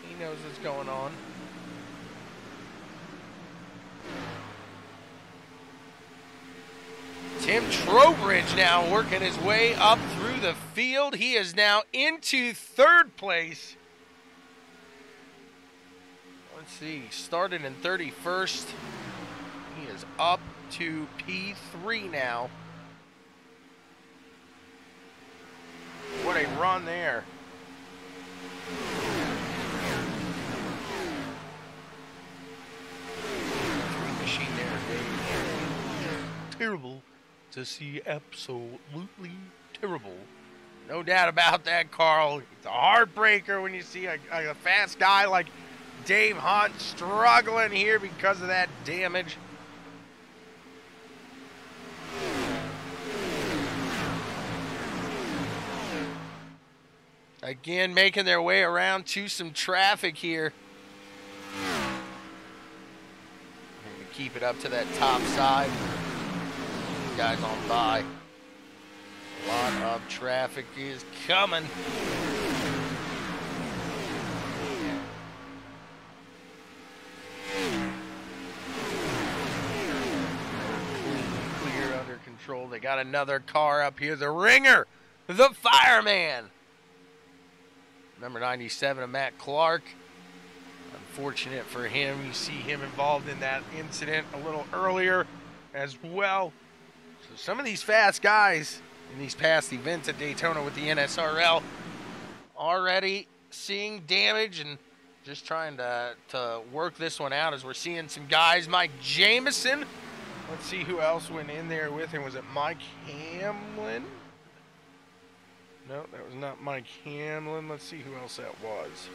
He knows what's going on. Tim Trowbridge now working his way up through the field. He is now into third place. Let's see, started in 31st. He is up to P3 now. What a run there. Machine there, Dave. Terrible to see, absolutely terrible. No doubt about that, Carl. It's a heartbreaker when you see a fast guy like Dave Hunt struggling here because of that damage. Again, making their way around to some traffic here. Keep it up to that top side. Guys on by. A lot of traffic is coming. Clear, under control. They got another car up here. The Ringer, the fireman. Number 97 of Matt Clark. Unfortunate for him. You see him involved in that incident a little earlier as well. So some of these fast guys in these past events at Daytona with the NSRL already seeing damage and just trying to work this one out as we're seeing some guys. Mike Jamison. Let's see who else went in there with him. Was it Mike Hamlin? No, that was not Mike Hamlin. Let's see who else that was.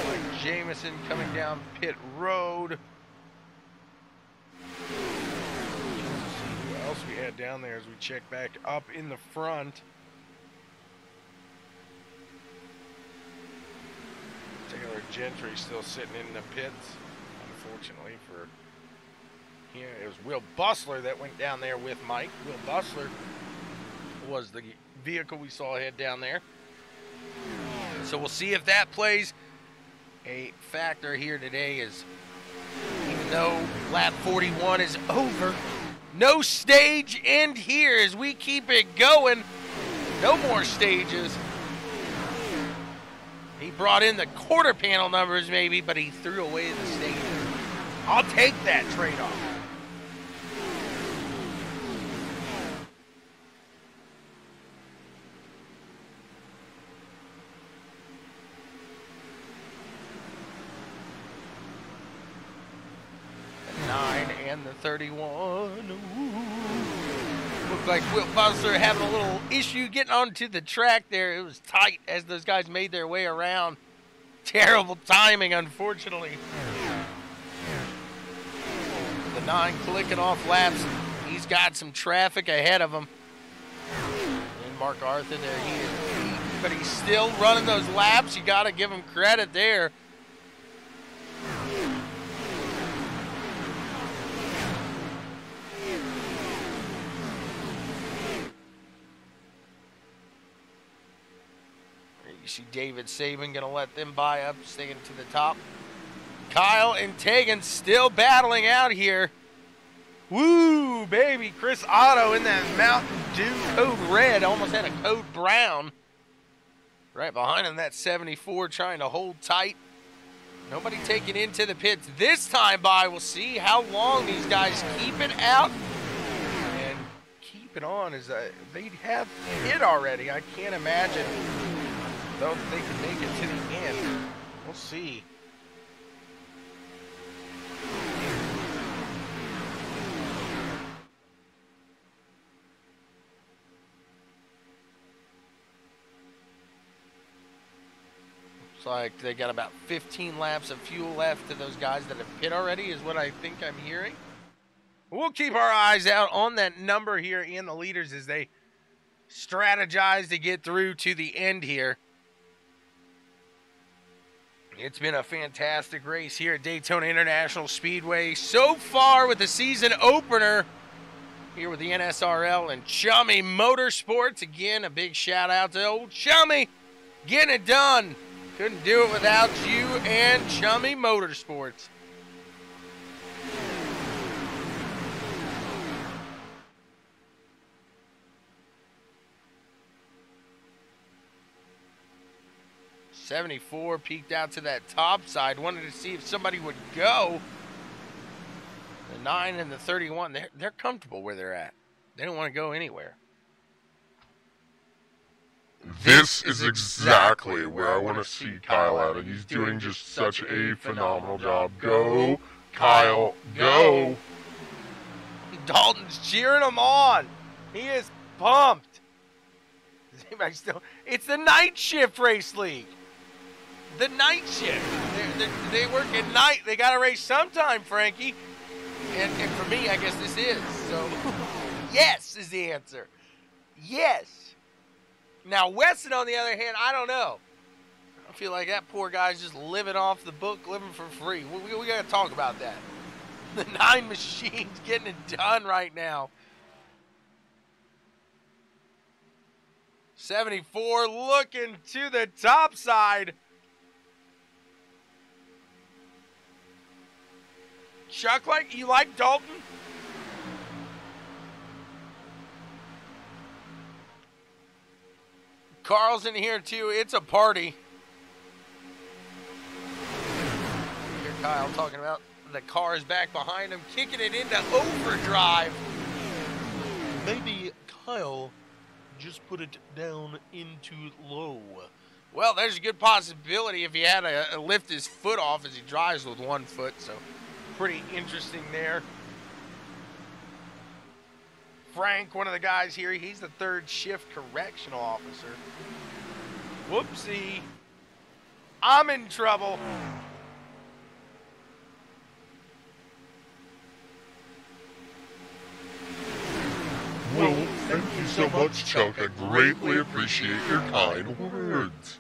Mike Jamison coming down pit road. Let's see who else we had down there as we check back up in the front. Taylor Gentry still sitting in the pits, unfortunately for him. It was Will Bustler that went down there with Mike. Will Bustler was the vehicle we saw head down there. So we'll see if that plays a factor here today, as even though lap 41 is over, no stage end here as we keep it going. No more stages. He brought in the quarter panel numbers maybe, but he threw away the stages. I'll take that trade-off. The 9 and the 31. Ooh. Looked like Will Bustler having a little issue getting onto the track there. It was tight as those guys made their way around. Terrible timing, unfortunately. The 9 clicking off laps. He's got some traffic ahead of him. And Mark Arthur there, he is, but he's still running those laps. You got to give him credit there. You see David Saban gonna let them buy up, staying to the top. Kyle and Tegan still battling out here. Woo, baby. Chris Otto in that Mountain Dew code red. Almost had a code brown. Right behind him, that 74 trying to hold tight. Nobody taking into the pits this time by. We'll see how long these guys keep it out and keep it on, as they have hit already. I can't imagine though they can make it to the end. We'll see. Looks like they got about 15 laps of fuel left to those guys that have hit already, is what I think I'm hearing. We'll keep our eyes out on that number here in the leaders as they strategize to get through to the end here. It's been a fantastic race here at Daytona International Speedway so far, with the season opener here with the NSRL and Chummy Motorsports. Again, a big shout out to old Chummy getting it done. Couldn't do it without you and Chummy Motorsports. 74 peeked out to that top side, wanted to see if somebody would go. The 9 and the 31, they're comfortable where they're at. They don't want to go anywhere. This is exactly where I want to see Kyle at, and he's doing just such a phenomenal job. Go, Kyle, go! Dalton's cheering him on. He is pumped. Does anybody still? It's the night shift race league. The night shift. They work at night. They got to race sometime, Frankie. And for me, I guess this is. So, yes is the answer. Yes. Now, Weston, on the other hand, I don't know. I feel like that poor guy's just living off the book, living for free. We got to talk about that. The 9 machines getting it done right now. 74 looking to the top side. Chuck, you like Dalton? Carl's in here too. It's a party. Here Kyle talking about the car is back behind him, kicking it into overdrive. Maybe Kyle just put it down into low. Well, there's a good possibility if he had to lift his foot off as he drives with one foot, so pretty interesting there. Frank, one of the guys here, he's the 3rd shift correctional officer. Whoopsie. I'm in trouble. Well, thank you so much, Chuck. I greatly appreciate your kind words.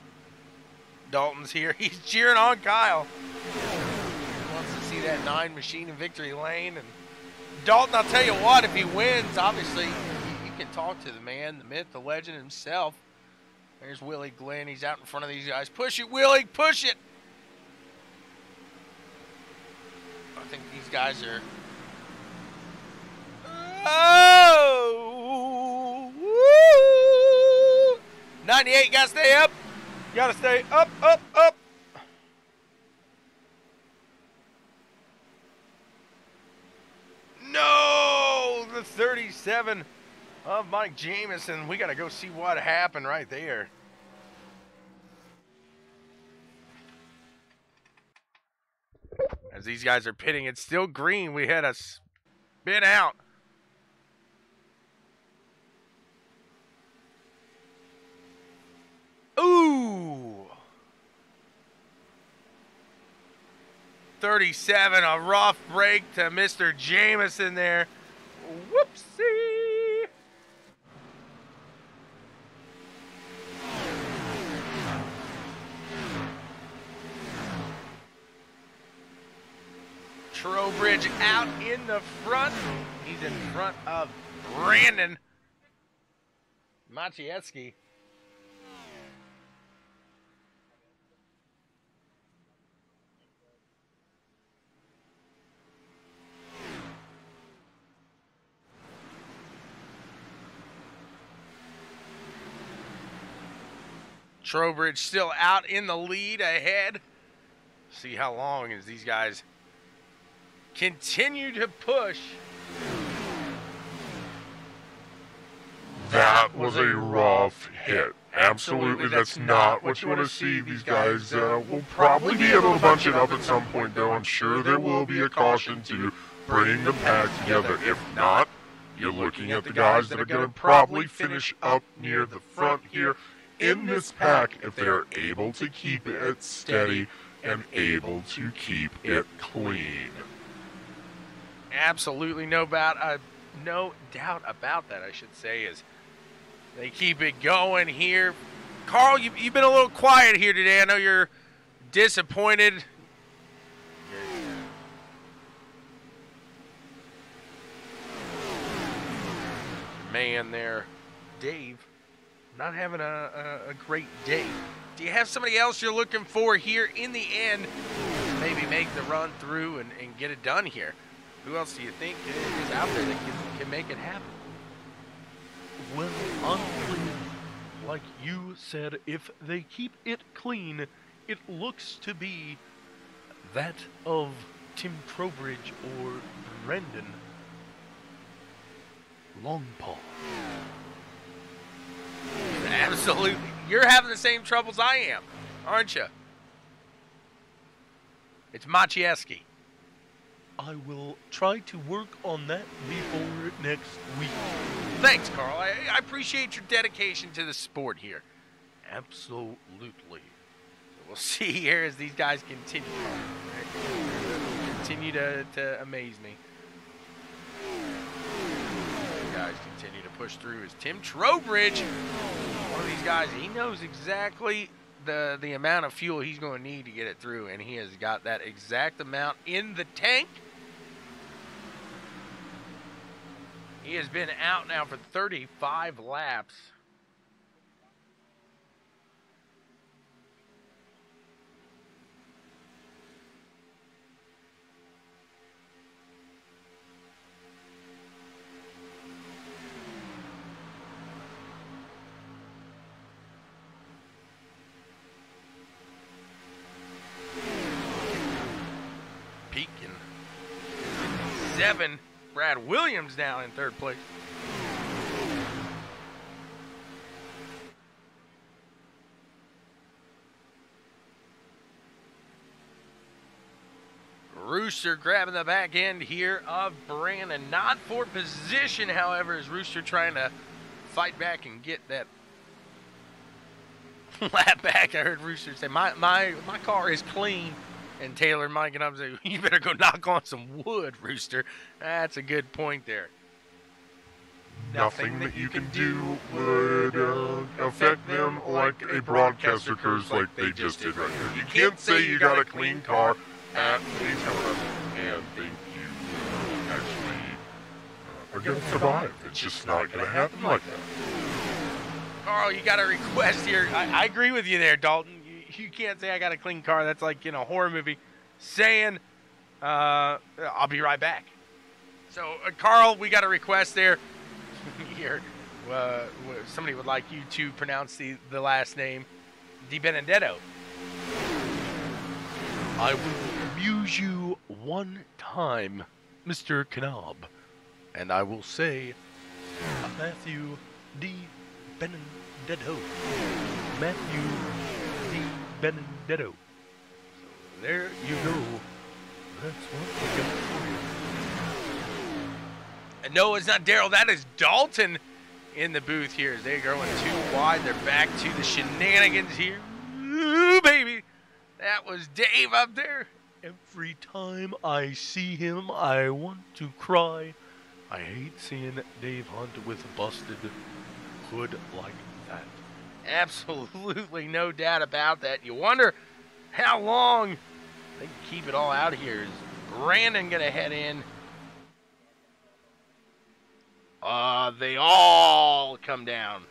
Dalton's here. He's cheering on Kyle. He wants to see that 9 machine in victory lane. And Dalton, I'll tell you what, if he wins, obviously, you can talk to the man, the myth, the legend himself. There's Willie Glenn. He's out in front of these guys. Push it, Willie. Push it. I think these guys are... Oh! Woo! 98, gotta stay up. Gotta stay up, up, up. No! The 37 of Mike Jamison. We gotta go see what happened right there. As these guys are pitting, it's still green. We had a spin out. Ooh! 37, a rough break to Mr. Jamison there. Whoopsie! Trowbridge out in the front. He's in front of Brandon Maciejewski. Trowbridge still out in the lead ahead. See how long as these guys continue to push. That was a rough hit. Absolutely, that's not what you want to see. These guys will probably be able to bunch it up at some point, though. I'm sure there will be a caution to bring the pack together. If not, you're looking at the guys that are going to probably finish up near the front here in this pack if they're able to keep it steady and able to keep it clean. Absolutely no doubt about that, I should say, is they keep it going here. Carl, you've been a little quiet here today. I know you're disappointed. Man there, Dave, not having a great day. Do you have somebody else you're looking for here in the end? Maybe make the run through and get it done here. Who else do you think is out there that can make it happen? Well, honestly, like you said, if they keep it clean, it looks to be that of Tim Trowbridge or Brendan Longpaw. Absolutely. You're having the same troubles I am, aren't you? It's Maciejewski. I will try to work on that before next week. Thanks, Carl. I appreciate your dedication to the sport here. Absolutely. We'll see here as these guys continue to amaze me. These guys continue to push through as Tim Trowbridge, one of these guys, he knows exactly the amount of fuel he's going to need to get it through, and he has got that exact amount in the tank. He has been out now for 35 laps. Peaking. 7. Brad Williams now in third place. Rooster grabbing the back end here of Brandon. Not for position, however, as Rooster trying to fight back and get that lap back. I heard Rooster say, my car is clean. And Taylor miking up and say, you better go knock on some wood, Rooster. That's a good point there. Nothing that you can do would affect them like a broadcaster occurs like they just did right here. You can't say you got a clean car at Daytona and think you actually are going to survive. It's just not going to happen like that. Carl, you got a request here. I agree with you there, Dalton. You can't say I got a clean car. That's like in a horror movie saying, I'll be right back. So, Carl, we got a request there. Here, somebody would like you to pronounce the last name, Di Benedetto. I will amuse you one time, Mr. Knob, and I will say Matthew Di Benedetto. Matthew Di Benedetto. So there you go. That's what we got for you. And no, it's not Daryl. That is Dalton in the booth here as they're going too wide. They're back to the shenanigans here. Ooh, baby. That was Dave up there. Every time I see him, I want to cry. I hate seeing Dave Hunt with a busted hood like that. Absolutely no doubt about that. You wonder how long they can keep it all out of here. Is Brandon going to head in? They all come down.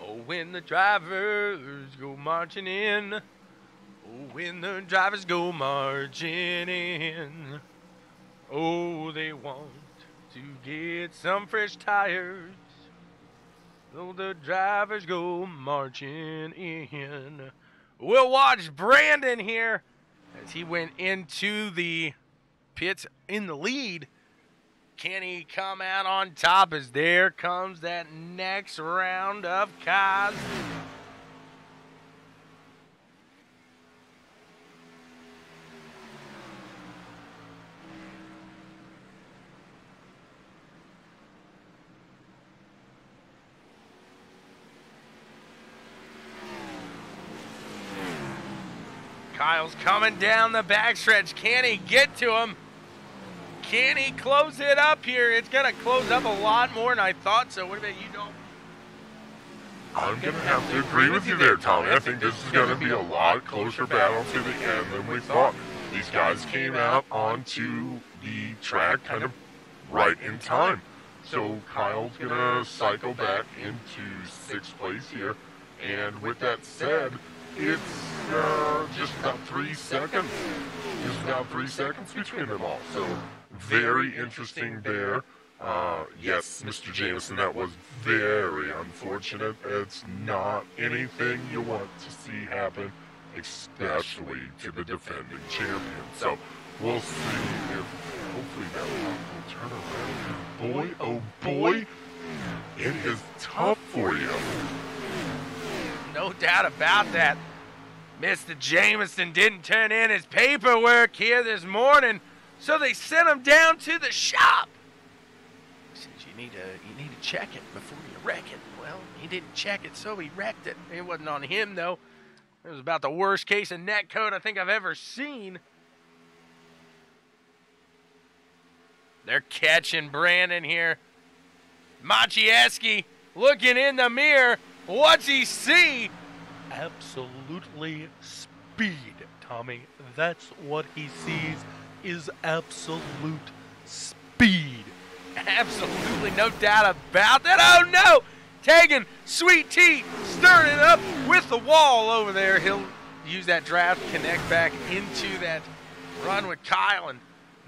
Oh, when the drivers go marching in. Oh, when the drivers go marching in. Oh, they want to get some fresh tires. So the drivers go marching in. We'll watch Brandon here as he went into the pits in the lead. Can he come out on top as there comes that next round of cars? Kyle's coming down the backstretch. Can he get to him? Can he close it up here? It's going to close up a lot more than I thought so. What about you, Dalton? I'm going to have to agree with you there, Tommy. I think this is going to be a lot closer battle to the end than we thought. These guys came out onto the track kind of right in time. So Kyle's going to cycle back into 6th place here. And with that said, it's just about 3 seconds. Just about 3 seconds between them all. So very interesting there. Yes, Mr. Jameson, that was very unfortunate. It's not anything you want to see happen, especially to the defending champion. So we'll see if hopefully that will turn around. Boy, oh boy, it is tough for you. No doubt about that. Mr. Jameson didn't turn in his paperwork here this morning, so they sent him down to the shop. Says you need to check it before you wreck it. Well, he didn't check it, so he wrecked it. It wasn't on him, though. It was about the worst case of net code I think I've ever seen. They're catching Brandon here. Maciejewski looking in the mirror. What's he see? Absolutely speed, Tommy. That's what he sees, is absolute speed. Absolutely no doubt about that. Oh no! Tegan, Sweet Tea, stirring it up with the wall over there. He'll use that draft, connect back into that run with Kyle, and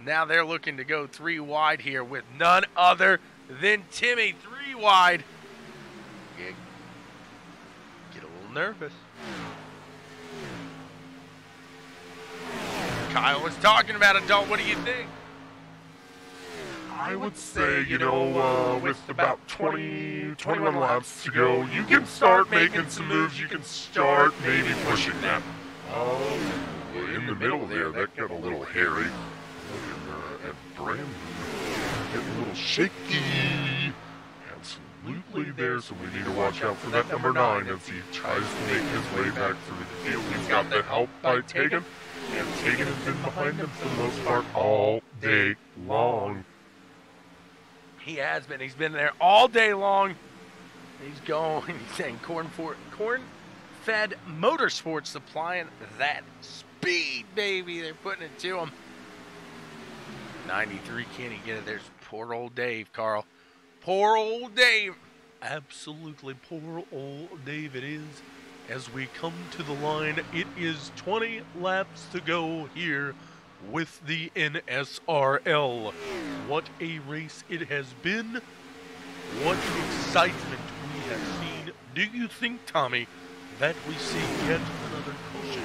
now they're looking to go 3 wide here with none other than Timmy. 3 wide. Get a little nervous. Kyle was talking about adult. What do you think? I would say, with about 21 laps to go, you can start making some moves. You can start maybe pushing that. In the middle there, that got a little hairy. And Brandon getting a little shaky. Absolutely there, so we need to watch out for that number 9 as he tries to make his way back through the field. He's got the help by Tegan, and Tegan has been behind him for the most part all day long. He has been. He's been there all day long. He's going. He's saying corn-fed Motorsports supplying that speed, baby. They're putting it to him. 93, can he get it? There's poor old Dave, Carl. Poor old Dave. Absolutely poor old Dave it is. As we come to the line, it is 20 laps to go here with the NSRL. What a race it has been. What excitement we have seen. Do you think, Tommy, that we see yet another caution?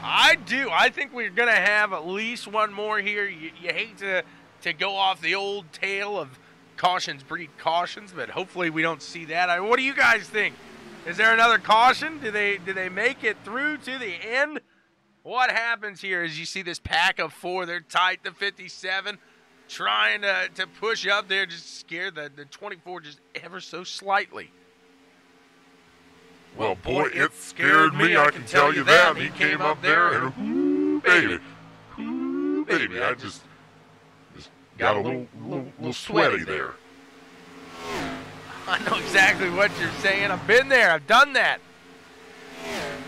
I do. I think we're going to have at least one more here. You hate to go off the old tale of cautions breed cautions, but hopefully we don't see that. What do you guys think? Is there another caution? Do they make it through to the end? What happens here is you see this pack of 4. They're tight to 57, trying to push up there, just scare the 24 just ever so slightly. Well, boy, it scared me, I can tell you that. He came up there and, ooh, baby, I just got a little sweaty there. I know exactly what you're saying. I've been there. I've done that.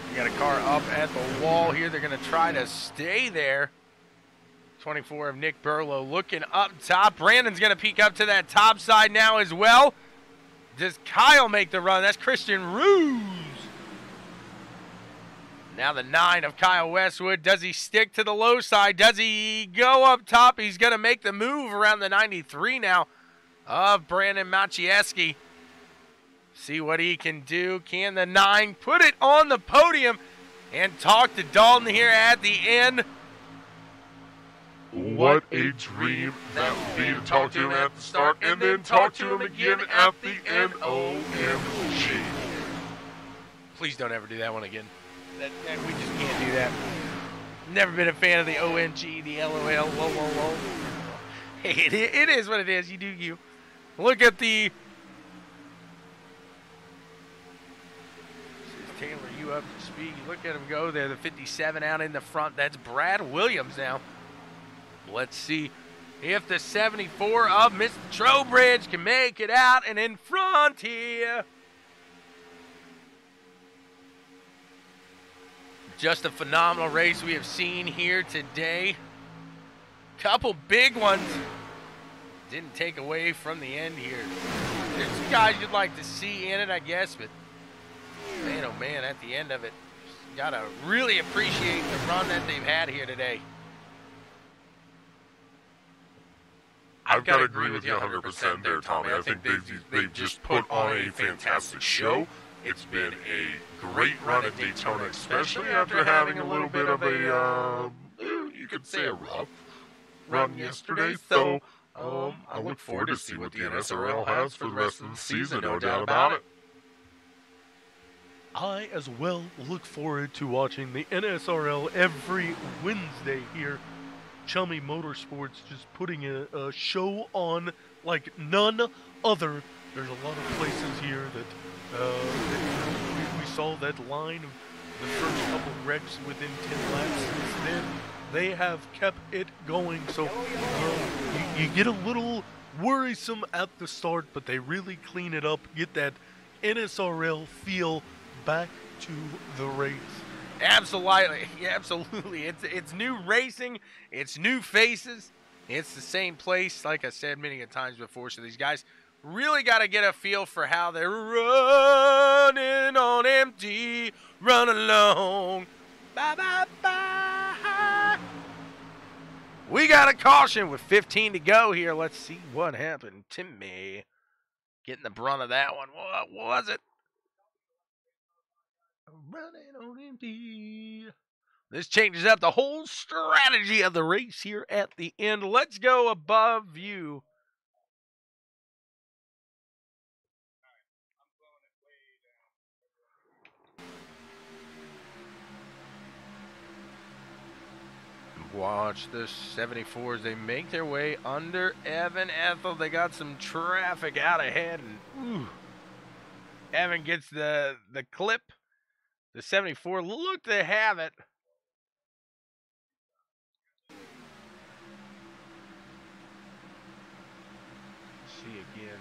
You got a car up at the wall here. They're going to try to stay there. 24 of Nick Burlow looking up top. Brandon's going to peek up to that top side now as well. Does Kyle make the run? That's Christian Ruse. Now the 9 of Kyle Westwood. Does he stick to the low side? Does he go up top? He's going to make the move around the 93 now of Brandon Maciejewski. See what he can do. Can the 9 put it on the podium and talk to Dalton here at the end? What a dream that would be to talk to him at the start and then talk to him again at the end. OMG. Please don't ever do that one again. We just can't do that. Never been a fan of the OMG, the LOL, lol. Hey, it is what it is. You do you. Look at the... Taylor, you up to speed. Look at him go there. The 57 out in the front. That's Brad Williams now. Let's see if the 74 of Mr. Trowbridge can make it out and in front here. Just a phenomenal race we have seen here today. Couple big ones. Didn't take away from the end here. There's some guys you'd like to see in it, I guess, but man, oh man, at the end of it, gotta really appreciate the run that they've had here today. I've got to agree with you 100% there, Tommy. I think they've just put on a fantastic show. It's been a great run at Daytona, especially after having a little bit of a, you could say a rough run yesterday. So, I look forward to see what the NSRL has for the rest of the season, no doubt about it. I as well look forward to watching the NSRL every Wednesday here. Chummy Motorsports just putting a show on like none other. There's a lot of places here that we saw that line of the first couple wrecks within 10 laps. Since then, they have kept it going. So you get a little worrisome at the start, but they really clean it up, get that NSRL feel back to the race. Absolutely, absolutely. It's new racing. It's new faces. It's the same place, like I said many a times before. So these guys really got to get a feel for how they're running on empty, run along. Bye, bye, bye. We got a caution with 15 to go here. Let's see what happened. Timmy getting the brunt of that one. What was it? Running on empty. This changes up the whole strategy of the race here at the end. Let's go above you. Watch the 74s. They make their way under Evan Ethel. They got some traffic out ahead. And Evan gets the clip. The 74 look to have it. See again.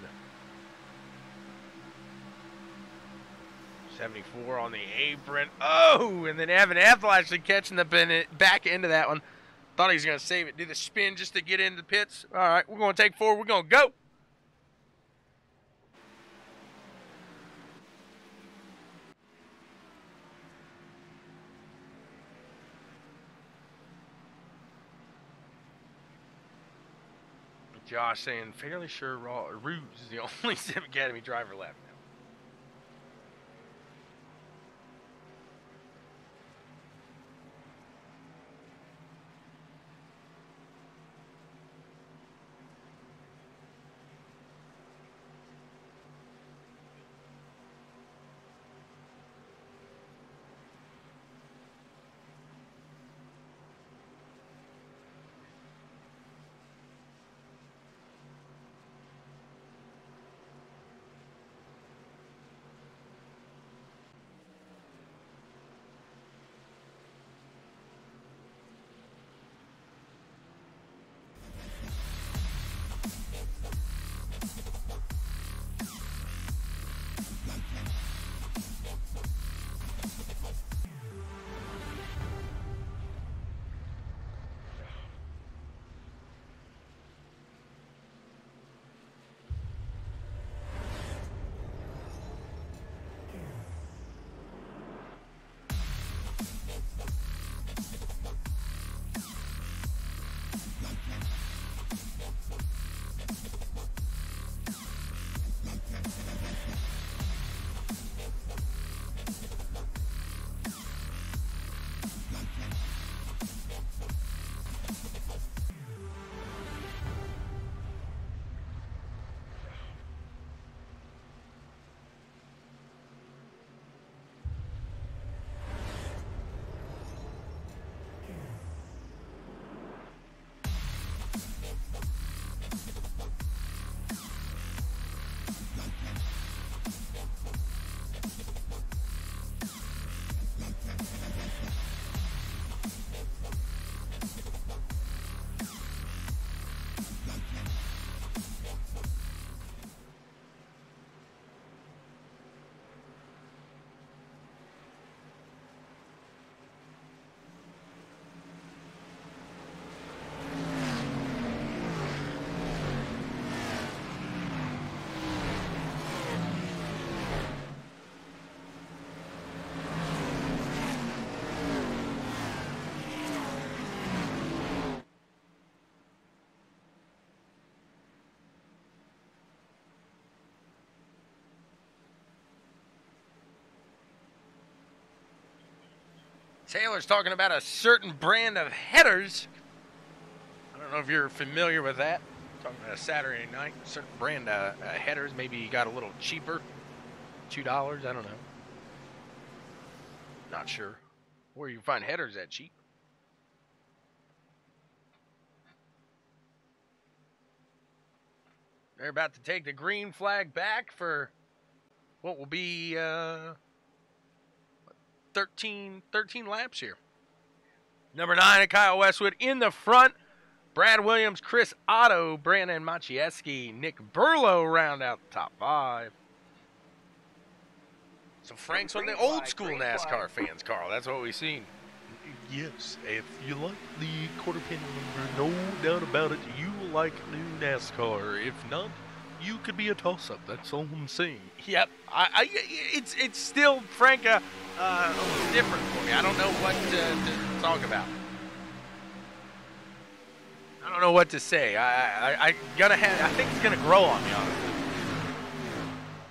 74 on the apron. Oh, and then Evan Ethel actually catching the back end of that one. Thought he was going to save it. Do the spin just to get into the pits. All right, we're going to take 4. We're going to go. Josh saying, fairly sure Rouge is the only Sim Academy driver left now. Taylor's talking about a certain brand of headers. I don't know if you're familiar with that. Talking about a Saturday night, certain brand of headers. Maybe you got a little cheaper, $2. I don't know. Not sure where you can find headers that cheap. They're about to take the green flag back for what will be 13 laps here. Number 9, Kyle Westwood in the front. Brad Williams, Chris Otto, Brandon Maciejewski, Nick Burlow round out the top 5. So Frank's one of the old school NASCAR fans, Carl. That's what we've seen. Yes, if you like the quarter panel number, no doubt about it, you like new NASCAR. If not, you could be a toss-up. That's all I'm saying. Yep, it's still, Frank, different for me. I don't know what to talk about. I don't know what to say. I think it's gonna grow on me, honestly.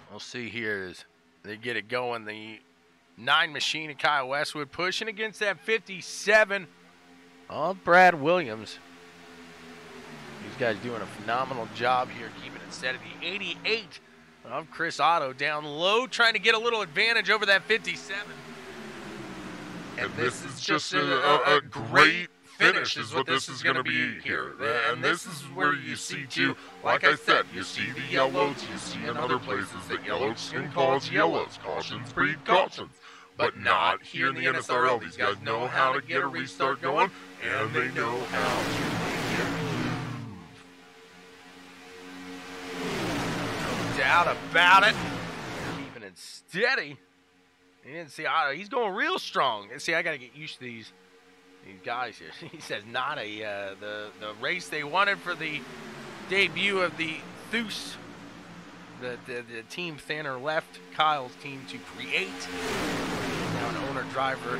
We'll see here as they get it going. The 9 machine of Kyle Westwood pushing against that 57 of Brad Williams. These guys doing a phenomenal job here, keeping it steady. The 88 of Chris Otto down low, trying to get a little advantage over that 57. And this is just a great finish is what this is going to be here. And this is where you see, too, like I said, you see the yellows, you see in other places that yellows can cause yellows. Cautions breed cautions. But not here in the NSRL. These guys know how to get a restart going, and they know how to make it move. No doubt about it. Keeping it steady. You didn't see Otto. He's going real strong. And see, I got to get used to these guys here. He says not the race they wanted for the debut of the Thus, the team Thanner left Kyle's team to create. Now an owner-driver.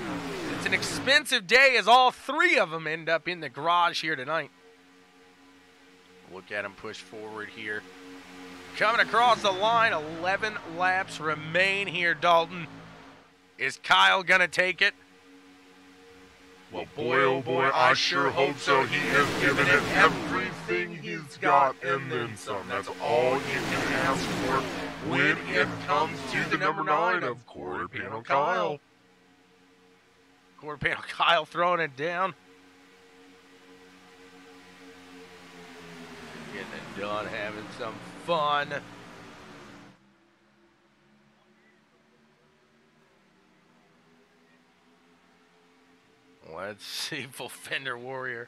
It's an expensive day as all 3 of them end up in the garage here tonight. Look at him push forward here. Coming across the line, 11 laps remain here, Dalton. Is Kyle going to take it? Well, boy, oh boy, I sure hope so. He has given it everything he's got and then some. That's all you can ask for when it comes to the number 9 of Quarter Panel Kyle. Quarter Panel Kyle throwing it down. Getting it done, having some fun. Let's see, full fender warrior.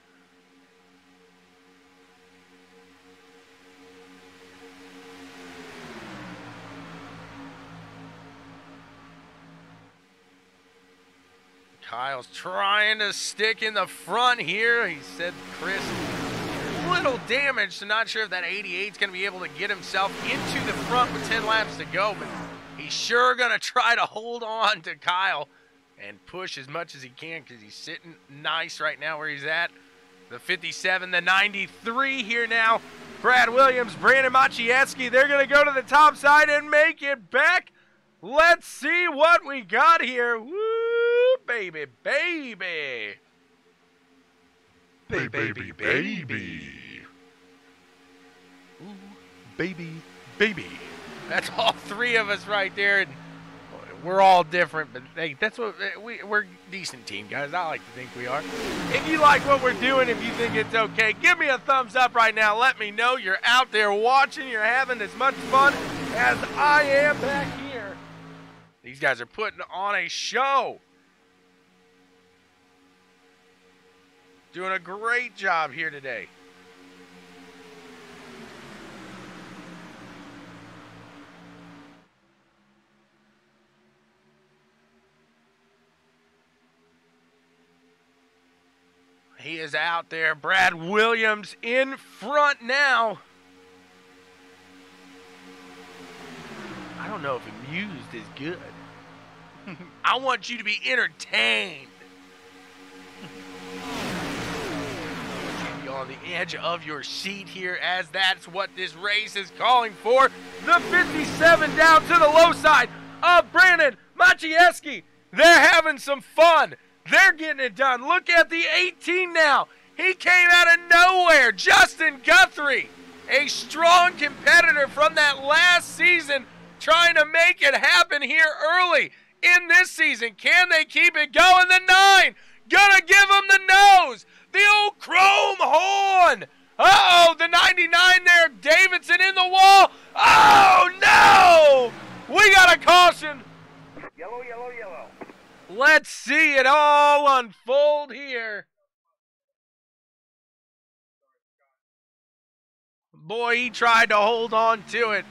Kyle's trying to stick in the front here. He said, Chris, little damage, so not sure if that 88 is going to be able to get himself into the front with 10 laps to go, but he's sure going to try to hold on to Kyle and push as much as he can because he's sitting nice right now where he's at. The 57, the 93 here now. Brad Williams, Brandon Maciejewski, they're going to go to the top side and make it back. Let's see what we got here. Woo, baby, baby. Baby, baby. Ooh, baby, baby. That's all 3 of us right there. And we're all different, but hey, that's what we're a decent team, guys. I like to think we are. If you like what we're doing, if you think it's okay, give me a thumbs up right now. Let me know you're out there watching. You're having as much fun as I am back here. These guys are putting on a show. Doing a great job here today. He is out there. Brad Williams in front now. I don't know if amused is good. I want you to be entertained. I want you to be on the edge of your seat here, as that's what this race is calling for. The 57 down to the low side of Brandon Maciejewski. They're having some fun. They're getting it done. Look at the 18 now. He came out of nowhere. Justin Guthrie, a strong competitor from that last season, trying to make it happen here early in this season. Can they keep it going? The 9, gonna give him the nose. The old chrome horn. Uh-oh, the 99 there. Davidson in the wall. Oh, no! We got a caution. Yellow, yellow, yellow. Let's see it all unfold here. Boy, he tried to hold on to it.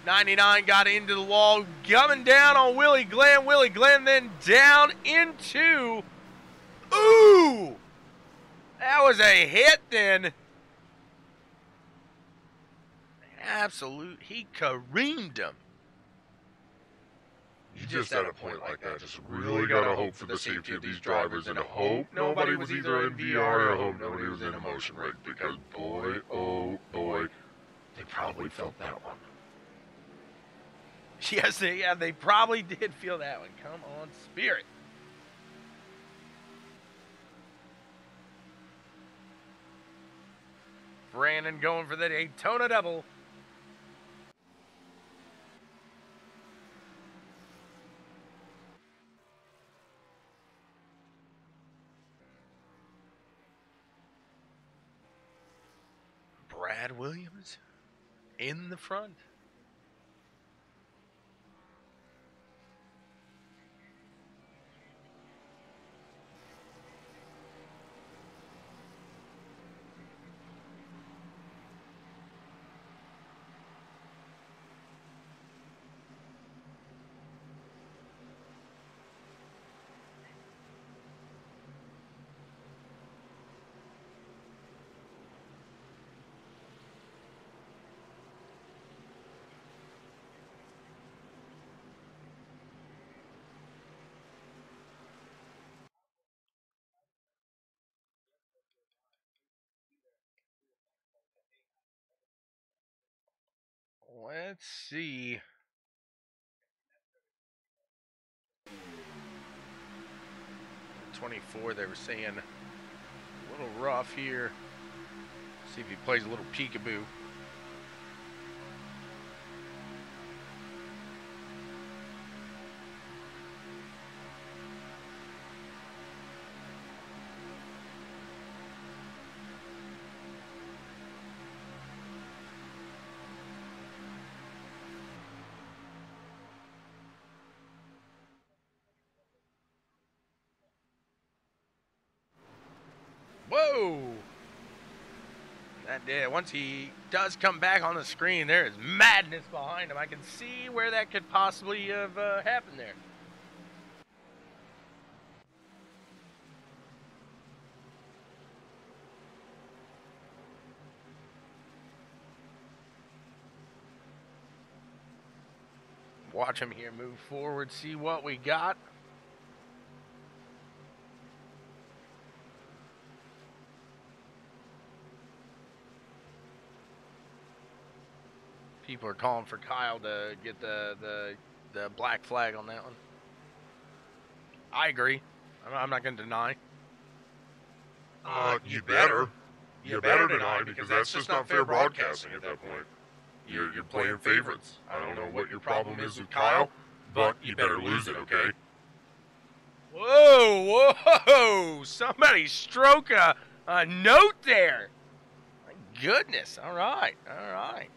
99 got into the wall, coming down on Willie Glenn. Willie Glenn then down into... Ooh! That was a hit then. Absolute, he careened him. You just at a point like that, just really gotta hope for the safety of these drivers and hope nobody was either in VR or hope nobody was in a motion rig, because boy, oh boy, they probably felt that one. Yes, they probably did feel that one. Come on, Spirit. Brandon going for the Daytona double. Brad Williams in the front. Let's see. The 24, they were saying a little rough here. See if he plays a little peekaboo. Whoa! That did. Once he does come back on the screen, there is madness behind him. I can see where that could possibly have happened there. Watch him here move forward, see what we got. People are calling for Kyle to get the black flag on that one. I agree. I'm not going to deny. You better. You better deny, because that's just not fair broadcasting at that point. You're playing favorites. I don't know what your problem is with Kyle, but you better lose it, okay? Whoa, whoa! Somebody stroke a note there. My goodness. All right, all right.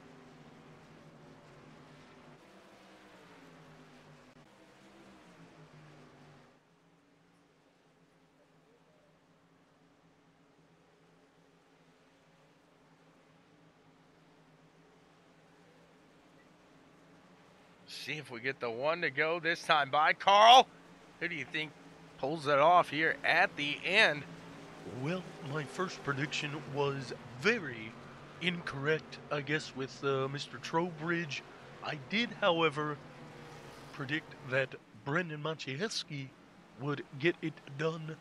See if we get the one to go this time by Carl. Who do you think pulls it off here at the end? Well, my first prediction was very incorrect, I guess, with Mr. Trowbridge. I did, however, predict that Brendan Maciejewski would get it done.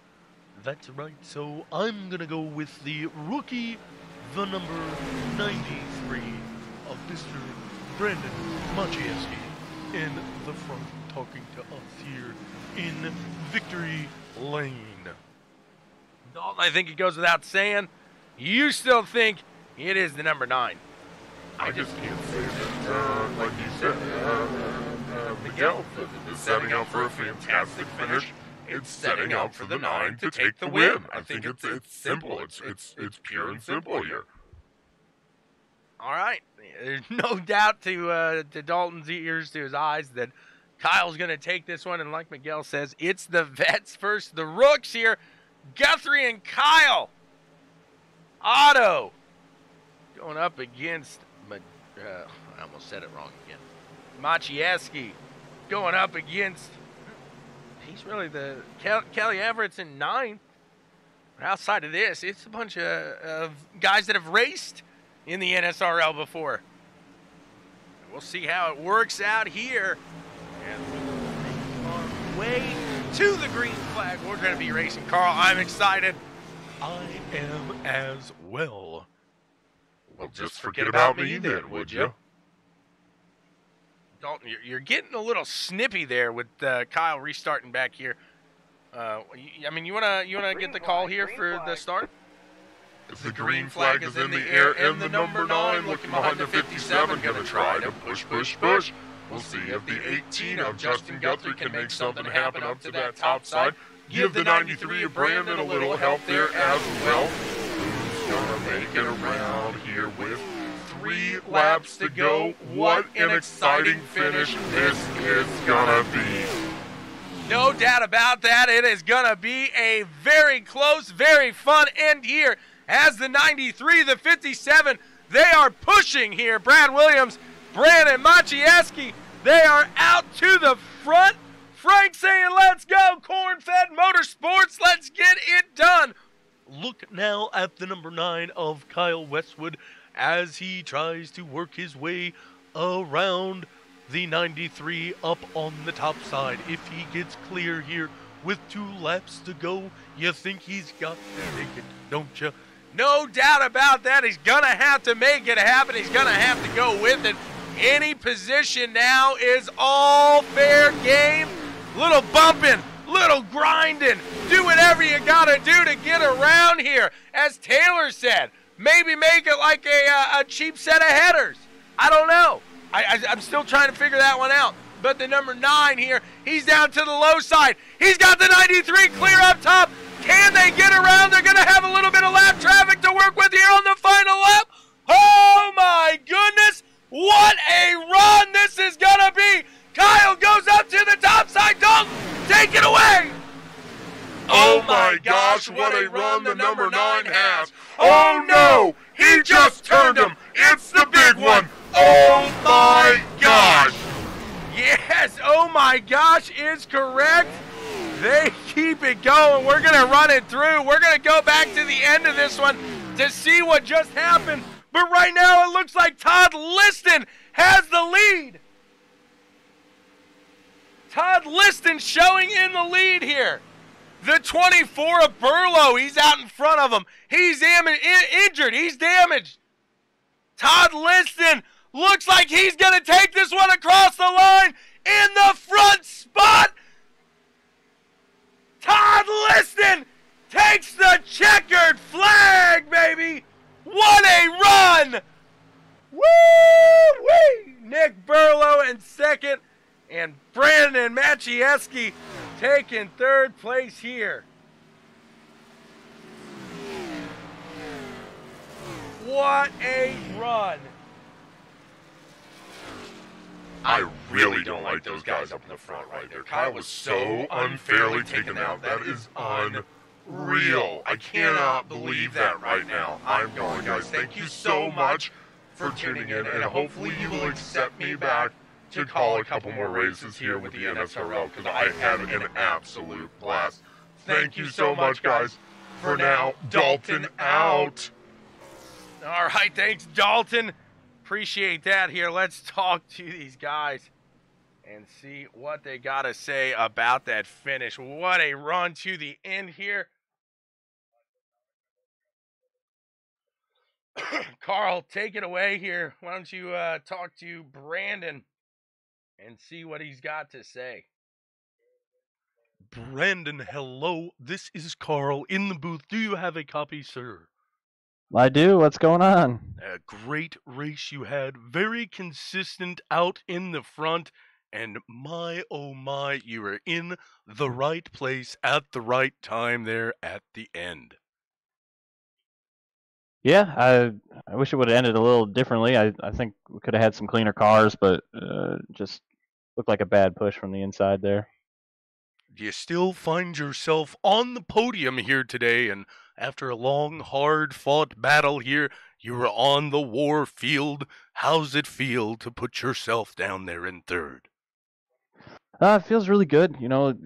That's right, so I'm going to go with the rookie, the number 93 of Mr. Brendan Maciejewski. in the front talking to us here in Victory Lane. Dalton, I think it goes without saying, you still think it is the number 9. I just can't say that, like you said, Miguel is setting up for a fantastic finish. It's setting up for the 9 to take the win. I think it's simple. It's pure and simple here. All right. There's no doubt to Dalton's ears, to his eyes, that Kyle's going to take this one. And like Miguel says, it's the vets versus the rooks here. Guthrie and Kyle. Otto going up against, I almost said it wrong again. Maciejewski going up against, he's really the, Kelly Everett's in 9th. Outside of this, it's a bunch of guys that have raced in the NSRL before. We'll see how it works out here. And on way to the green flag, we're going to be racing. Carl, I'm excited. I am as well. Well, just forget about me then, would you? Dalton, you're getting a little snippy there with Kyle restarting back here. I mean, you wanna get the call here for the start? If the green flag is in the air and the number 9 looking behind the 57, gonna try to push. We'll see if the 18 of Justin Guthrie can make something happen up to that top side. Give the 93 of Brandon a little help there as well. Who's gonna make it around here with 3 laps to go? What an exciting finish this is gonna be. No doubt about that. It is going to be a very close, very fun end here as the 93, the 57, they are pushing here. Brad Williams, Brandon Maciejewski, they are out to the front. Frank saying, let's go, Corn-Fed Motorsports, let's get it done. Look now at the number 9 of Kyle Westwood as he tries to work his way around the 93 up on the top side. If he gets clear here with 2 laps to go, you think he's got to make it, don't you? No doubt about that. He's going to have to make it happen. He's going to have to go with it. Any position now is all fair game. Little bumping, little grinding. Do whatever you got to do to get around here. As Taylor said, maybe make it like a cheap set of headers. I don't know. I'm still trying to figure that one out. But the number 9 here, he's down to the low side. He's got the 93 clear up top. Can they get around? They're going to have a little bit of lap traffic to work with here on the final lap. Oh, my goodness. What a run this is going to be. Kyle goes up to the top side. Dalton, take it away. Oh, my gosh, what a run the number 9 has. Oh, no. He just turned him. It's the big one. Oh my gosh! Yes, oh my gosh is correct. They keep it going. We're going to run it through. We're going to go back to the end of this one to see what just happened. But right now it looks like Todd Liston has the lead. Todd Liston showing in the lead here. The 24 of Burlow, he's out in front of him. He's injured. He's damaged. Todd Liston looks like he's going to take this one across the line in the front spot. Todd Liston takes the checkered flag, baby. What a run. Woo-wee. Nick Burlow in second and Brandon Maciejewski taking third place here. What a run. I really don't like those guys up in the front right there. Kyle was so unfairly taken out. That is unreal. I cannot believe that right now. I'm going, guys. Thank you so much for tuning in, and hopefully you will accept me back to call a couple more races here with the NSRL, because I had an absolute blast. Thank you so much, guys. For now, Dalton out. All right, thanks, Dalton. Appreciate that here. Let's talk to these guys and see what they got to say about that finish. What a run to the end here. Carl, take it away here. Why don't you talk to Brandon and see what he's got to say. Brandon, hello. This is Carl in the booth. Do you have a copy, sir? I do. What's going on? A great race you had. Very consistent out in the front. And my, oh my, you were in the right place at the right time there at the end. Yeah, I wish it would have ended a little differently. I think we could have had some cleaner cars, but just looked like a bad push from the inside there. You still find yourself on the podium here today, and after a long, hard-fought battle here, you were on the war field. How's it feel to put yourself down there in third? It feels really good,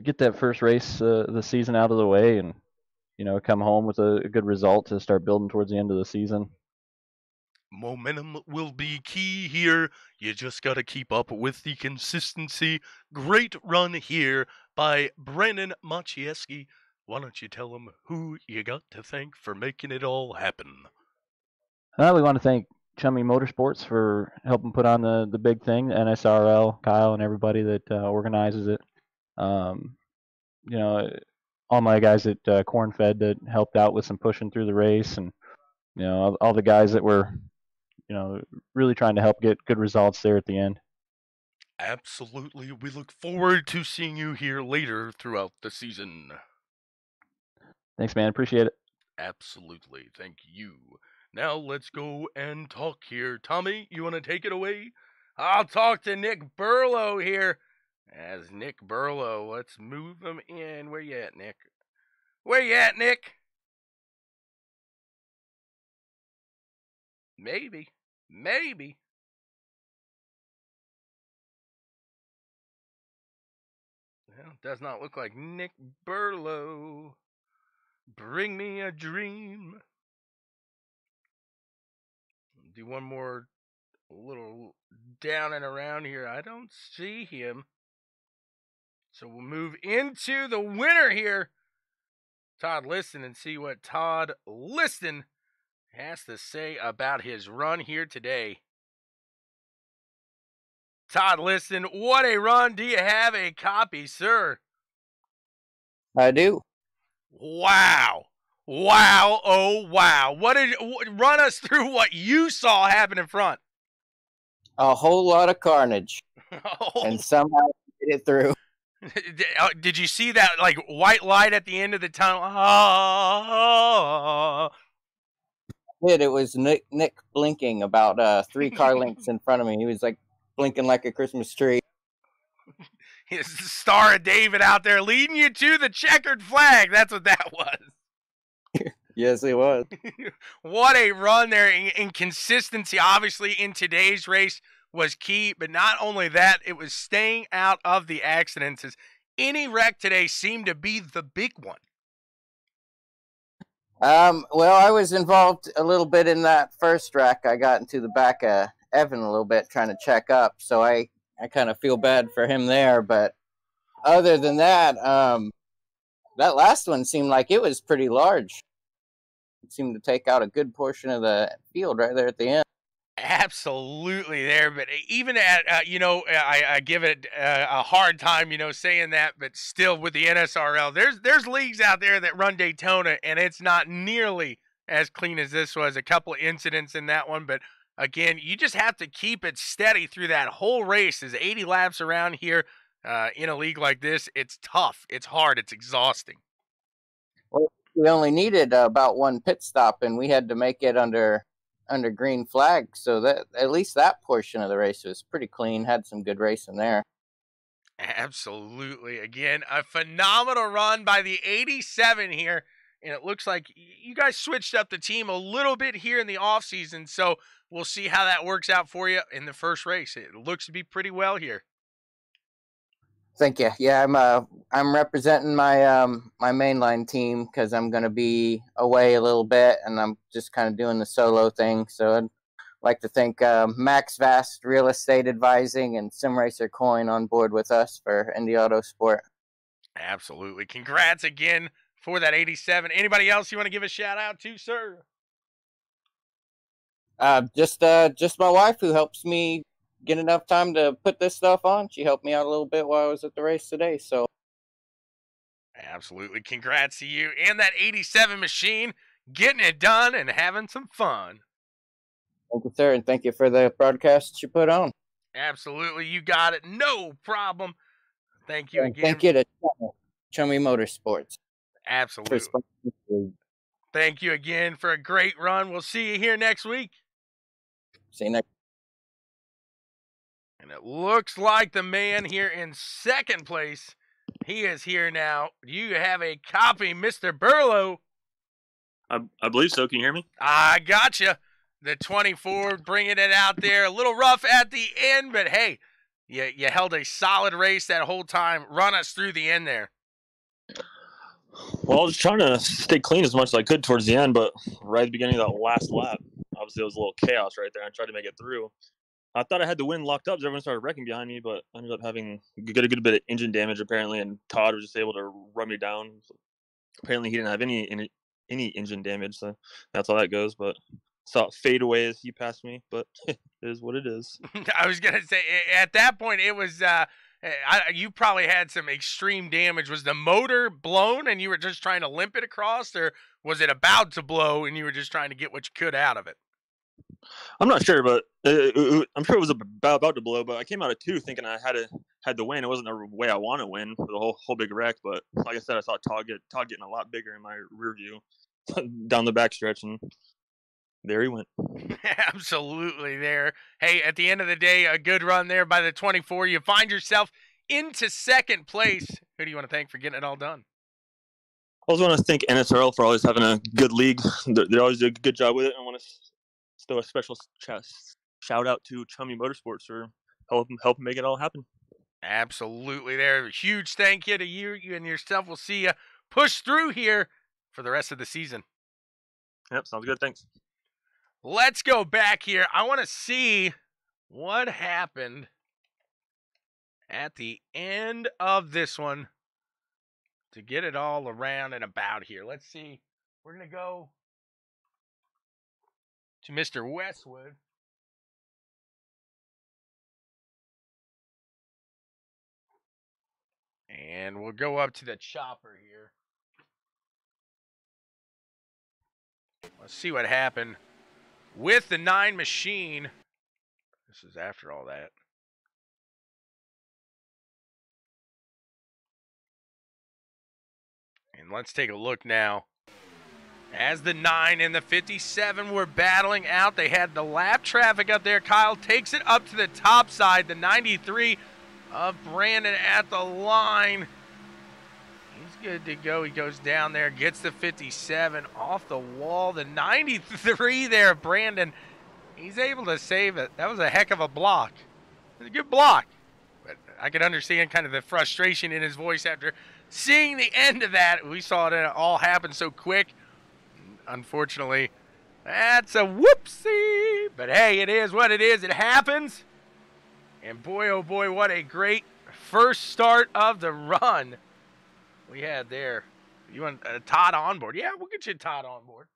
get that first race of the season out of the way and, come home with a good result to start building towards the end of the season. Momentum will be key here. You just got to keep up with the consistency. Great run here by Brandon Maciejewski. Why don't you tell him who you got to thank for making it all happen? We want to thank Chummy Motorsports for helping put on the big thing, the NSRL, Kyle, and everybody that organizes it. All my guys at Cornfed that helped out with some pushing through the race, and all the guys that were really trying to help get good results there at the end. Absolutely. We look forward to seeing you here later throughout the season. Thanks, man. Appreciate it. Absolutely. Thank you. Now let's go and talk here. Tommy, you want to take it away? I'll talk to Nick Burlow here. As Nick Burlow, let's move him in. Where you at, Nick? Where you at, Nick? Maybe. Well, does not look like Nick Burlow. Bring me a dream. Do one more little down and around here. I don't see him. So we'll move into the winner here. Todd Liston, and see what Todd Liston has to say about his run here today. Todd Liston, what a run. Do you have a copy, sir? I do. Wow. Wow, oh wow. Run us through what you saw happen in front. A whole lot of carnage. Oh. And somehow made it through. Did you see that like white light at the end of the tunnel? Oh. It was Nick blinking about 3 car lengths in front of me. He was like blinking like a Christmas tree. His Star of David out there leading you to the checkered flag. That's what that was. Yes, it was. What a run there. And consistency, obviously, in today's race was key. But not only that, it was staying out of the accidents. As any wreck today seemed to be the big one. Well, I was involved a little bit in that first wreck. I got into the back of Evan a little bit trying to check up. So I kind of feel bad for him there. But other than that, that last one seemed like it was pretty large. It seemed to take out a good portion of the field right there at the end. Absolutely there, but even at, I give it a hard time, saying that, but still with the NSRL, there's leagues out there that run Daytona, and it's not nearly as clean as this was. A couple of incidents in that one, but again, you just have to keep it steady through that whole race. There's 80 laps around here in a league like this. It's tough. It's hard. It's exhausting. Well, we only needed about 1 pit stop, and we had to make it under green flag, so that at least that portion of the race was pretty clean. Had some good racing there. Absolutely. Again, a phenomenal run by the 87 here, and it looks like you guys switched up the team a little bit here in the offseason, so we'll see how that works out for you in the first race. It looks to be pretty well here. Thank you. Yeah, I'm representing my my mainline team because I'm going to be away a little bit, and I'm just kind of doing the solo thing. So I'd like to thank Max Vast Real Estate Advising and SimRacer Coin on board with us for Indy Auto Sport. Absolutely. Congrats again for that 87. Anybody else you want to give a shout out to, sir? Just my wife, who helps me get enough time to put this stuff on. She helped me out a little bit while I was at the race today. So Absolutely. Congrats to you and that 87 machine getting it done and having some fun. thank you, sir, and thank you for the broadcast you put on. Absolutely. You got it. No problem. Thank you And again. thank you to Chummy Motorsports. Absolutely. Thank you again for a great run. We'll see you here next week. See you next. And it looks like the man here in second place, he is here now. You have a copy, Mr. Burlow. I believe so. Can you hear me? I gotcha. The 24 bringing it out there. A little rough at the end, but hey, you held a solid race that whole time. Run us through the end there. Well, I was trying to stay clean as much as I could towards the end, but right at the beginning of that last lap, obviously it was a little chaos right there. I tried to make it through. I thought I had the wind locked up as everyone started wrecking behind me, but I ended up having a good bit of engine damage apparently, and Todd was just able to run me down. So apparently he didn't have any engine damage, so that's how that goes. But saw it fade away as he passed me, but it is what it is. I was going to say, at that point, it was, you probably had some extreme damage. Was the motor blown and you were just trying to limp it across, or was it about to blow and you were just trying to get what you could out of it? I'm not sure, but I'm sure it was about to blow, but I came out of 2 thinking I had to win. It wasn't the way I want to win for the whole big wreck, but like I said, I saw Todd getting a lot bigger in my rear view down the backstretch, and there he went. Absolutely there. Hey, at the end of the day, a good run there by the 24. You find yourself into second place. Who do you want to thank for getting it all done? I also want to thank NSRL for always having a good league. They always do a good job with it. I want to throw a special shout out to Chummy Motorsports for helping make it all happen. Absolutely there. Huge thank you to you and yourself. We'll see you push through here for the rest of the season. Yep, sounds good. Thanks. Let's go back here. I want to see what happened at the end of this one to get it all around and about here. Let's see. We're going to go to Mr. Westwood. And we'll go up to the chopper here. Let's see what happened with the 9 machine. This is after all that. And let's take a look now. As the 9 and the 57 were battling out, they had the lap traffic up there. Kyle takes it up to the top side. The 93 of Brandon at the line. He's good to go. He goes down there, gets the 57 off the wall. The 93 there, Brandon, he's able to save it. That was a heck of a block. It was a good block. But I could understand kind of the frustration in his voice after seeing the end of that. We saw it all happen so quick. Unfortunately, that's a whoopsie. But hey, it is what it is. It happens. And boy, oh boy, what a great first start of the run we had there. You want Todd on board? Yeah, we'll get you Todd on board.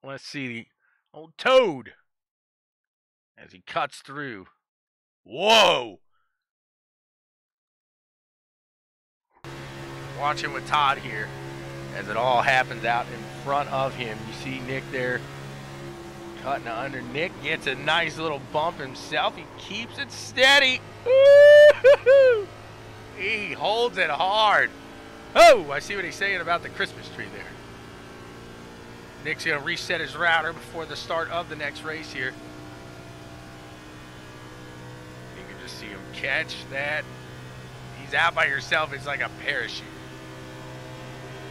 Let's see the old Toad as he cuts through. Whoa! Watching with Todd here as it all happens out in front of him. You see Nick there cutting under. Nick gets a nice little bump himself. He keeps it steady. Woo-hoo-hoo! He holds it hard. Oh, I see what he's saying about the Christmas tree there. Nick's going to reset his router before the start of the next race here. You can just see him catch that. He's out by yourself. It's like a parachute.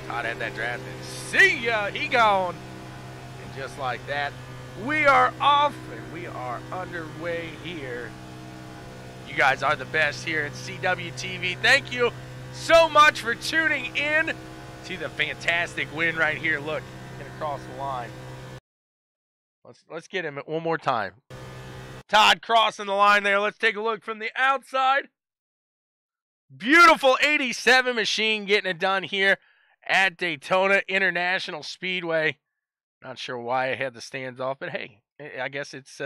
Todd had that drafted. See ya. He gone. And just like that, we are off and we are underway here. You guys are the best here at CWTV. Thank you so much for tuning in to the fantastic win right here. Look, getting across the line. Let's get him one more time. Todd crossing the line there. Let's take a look from the outside. Beautiful 87 machine getting it done here at Daytona International Speedway. Not sure why I had the stands off, but hey, I guess it's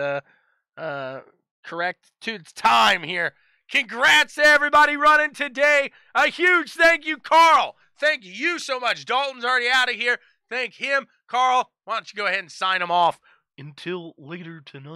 correct to its time here. Congrats to everybody running today. A huge thank you, Carl. Thank you so much. Dalton's already out of here. Thank him. Carl, why don't you go ahead and sign him off? Until later tonight.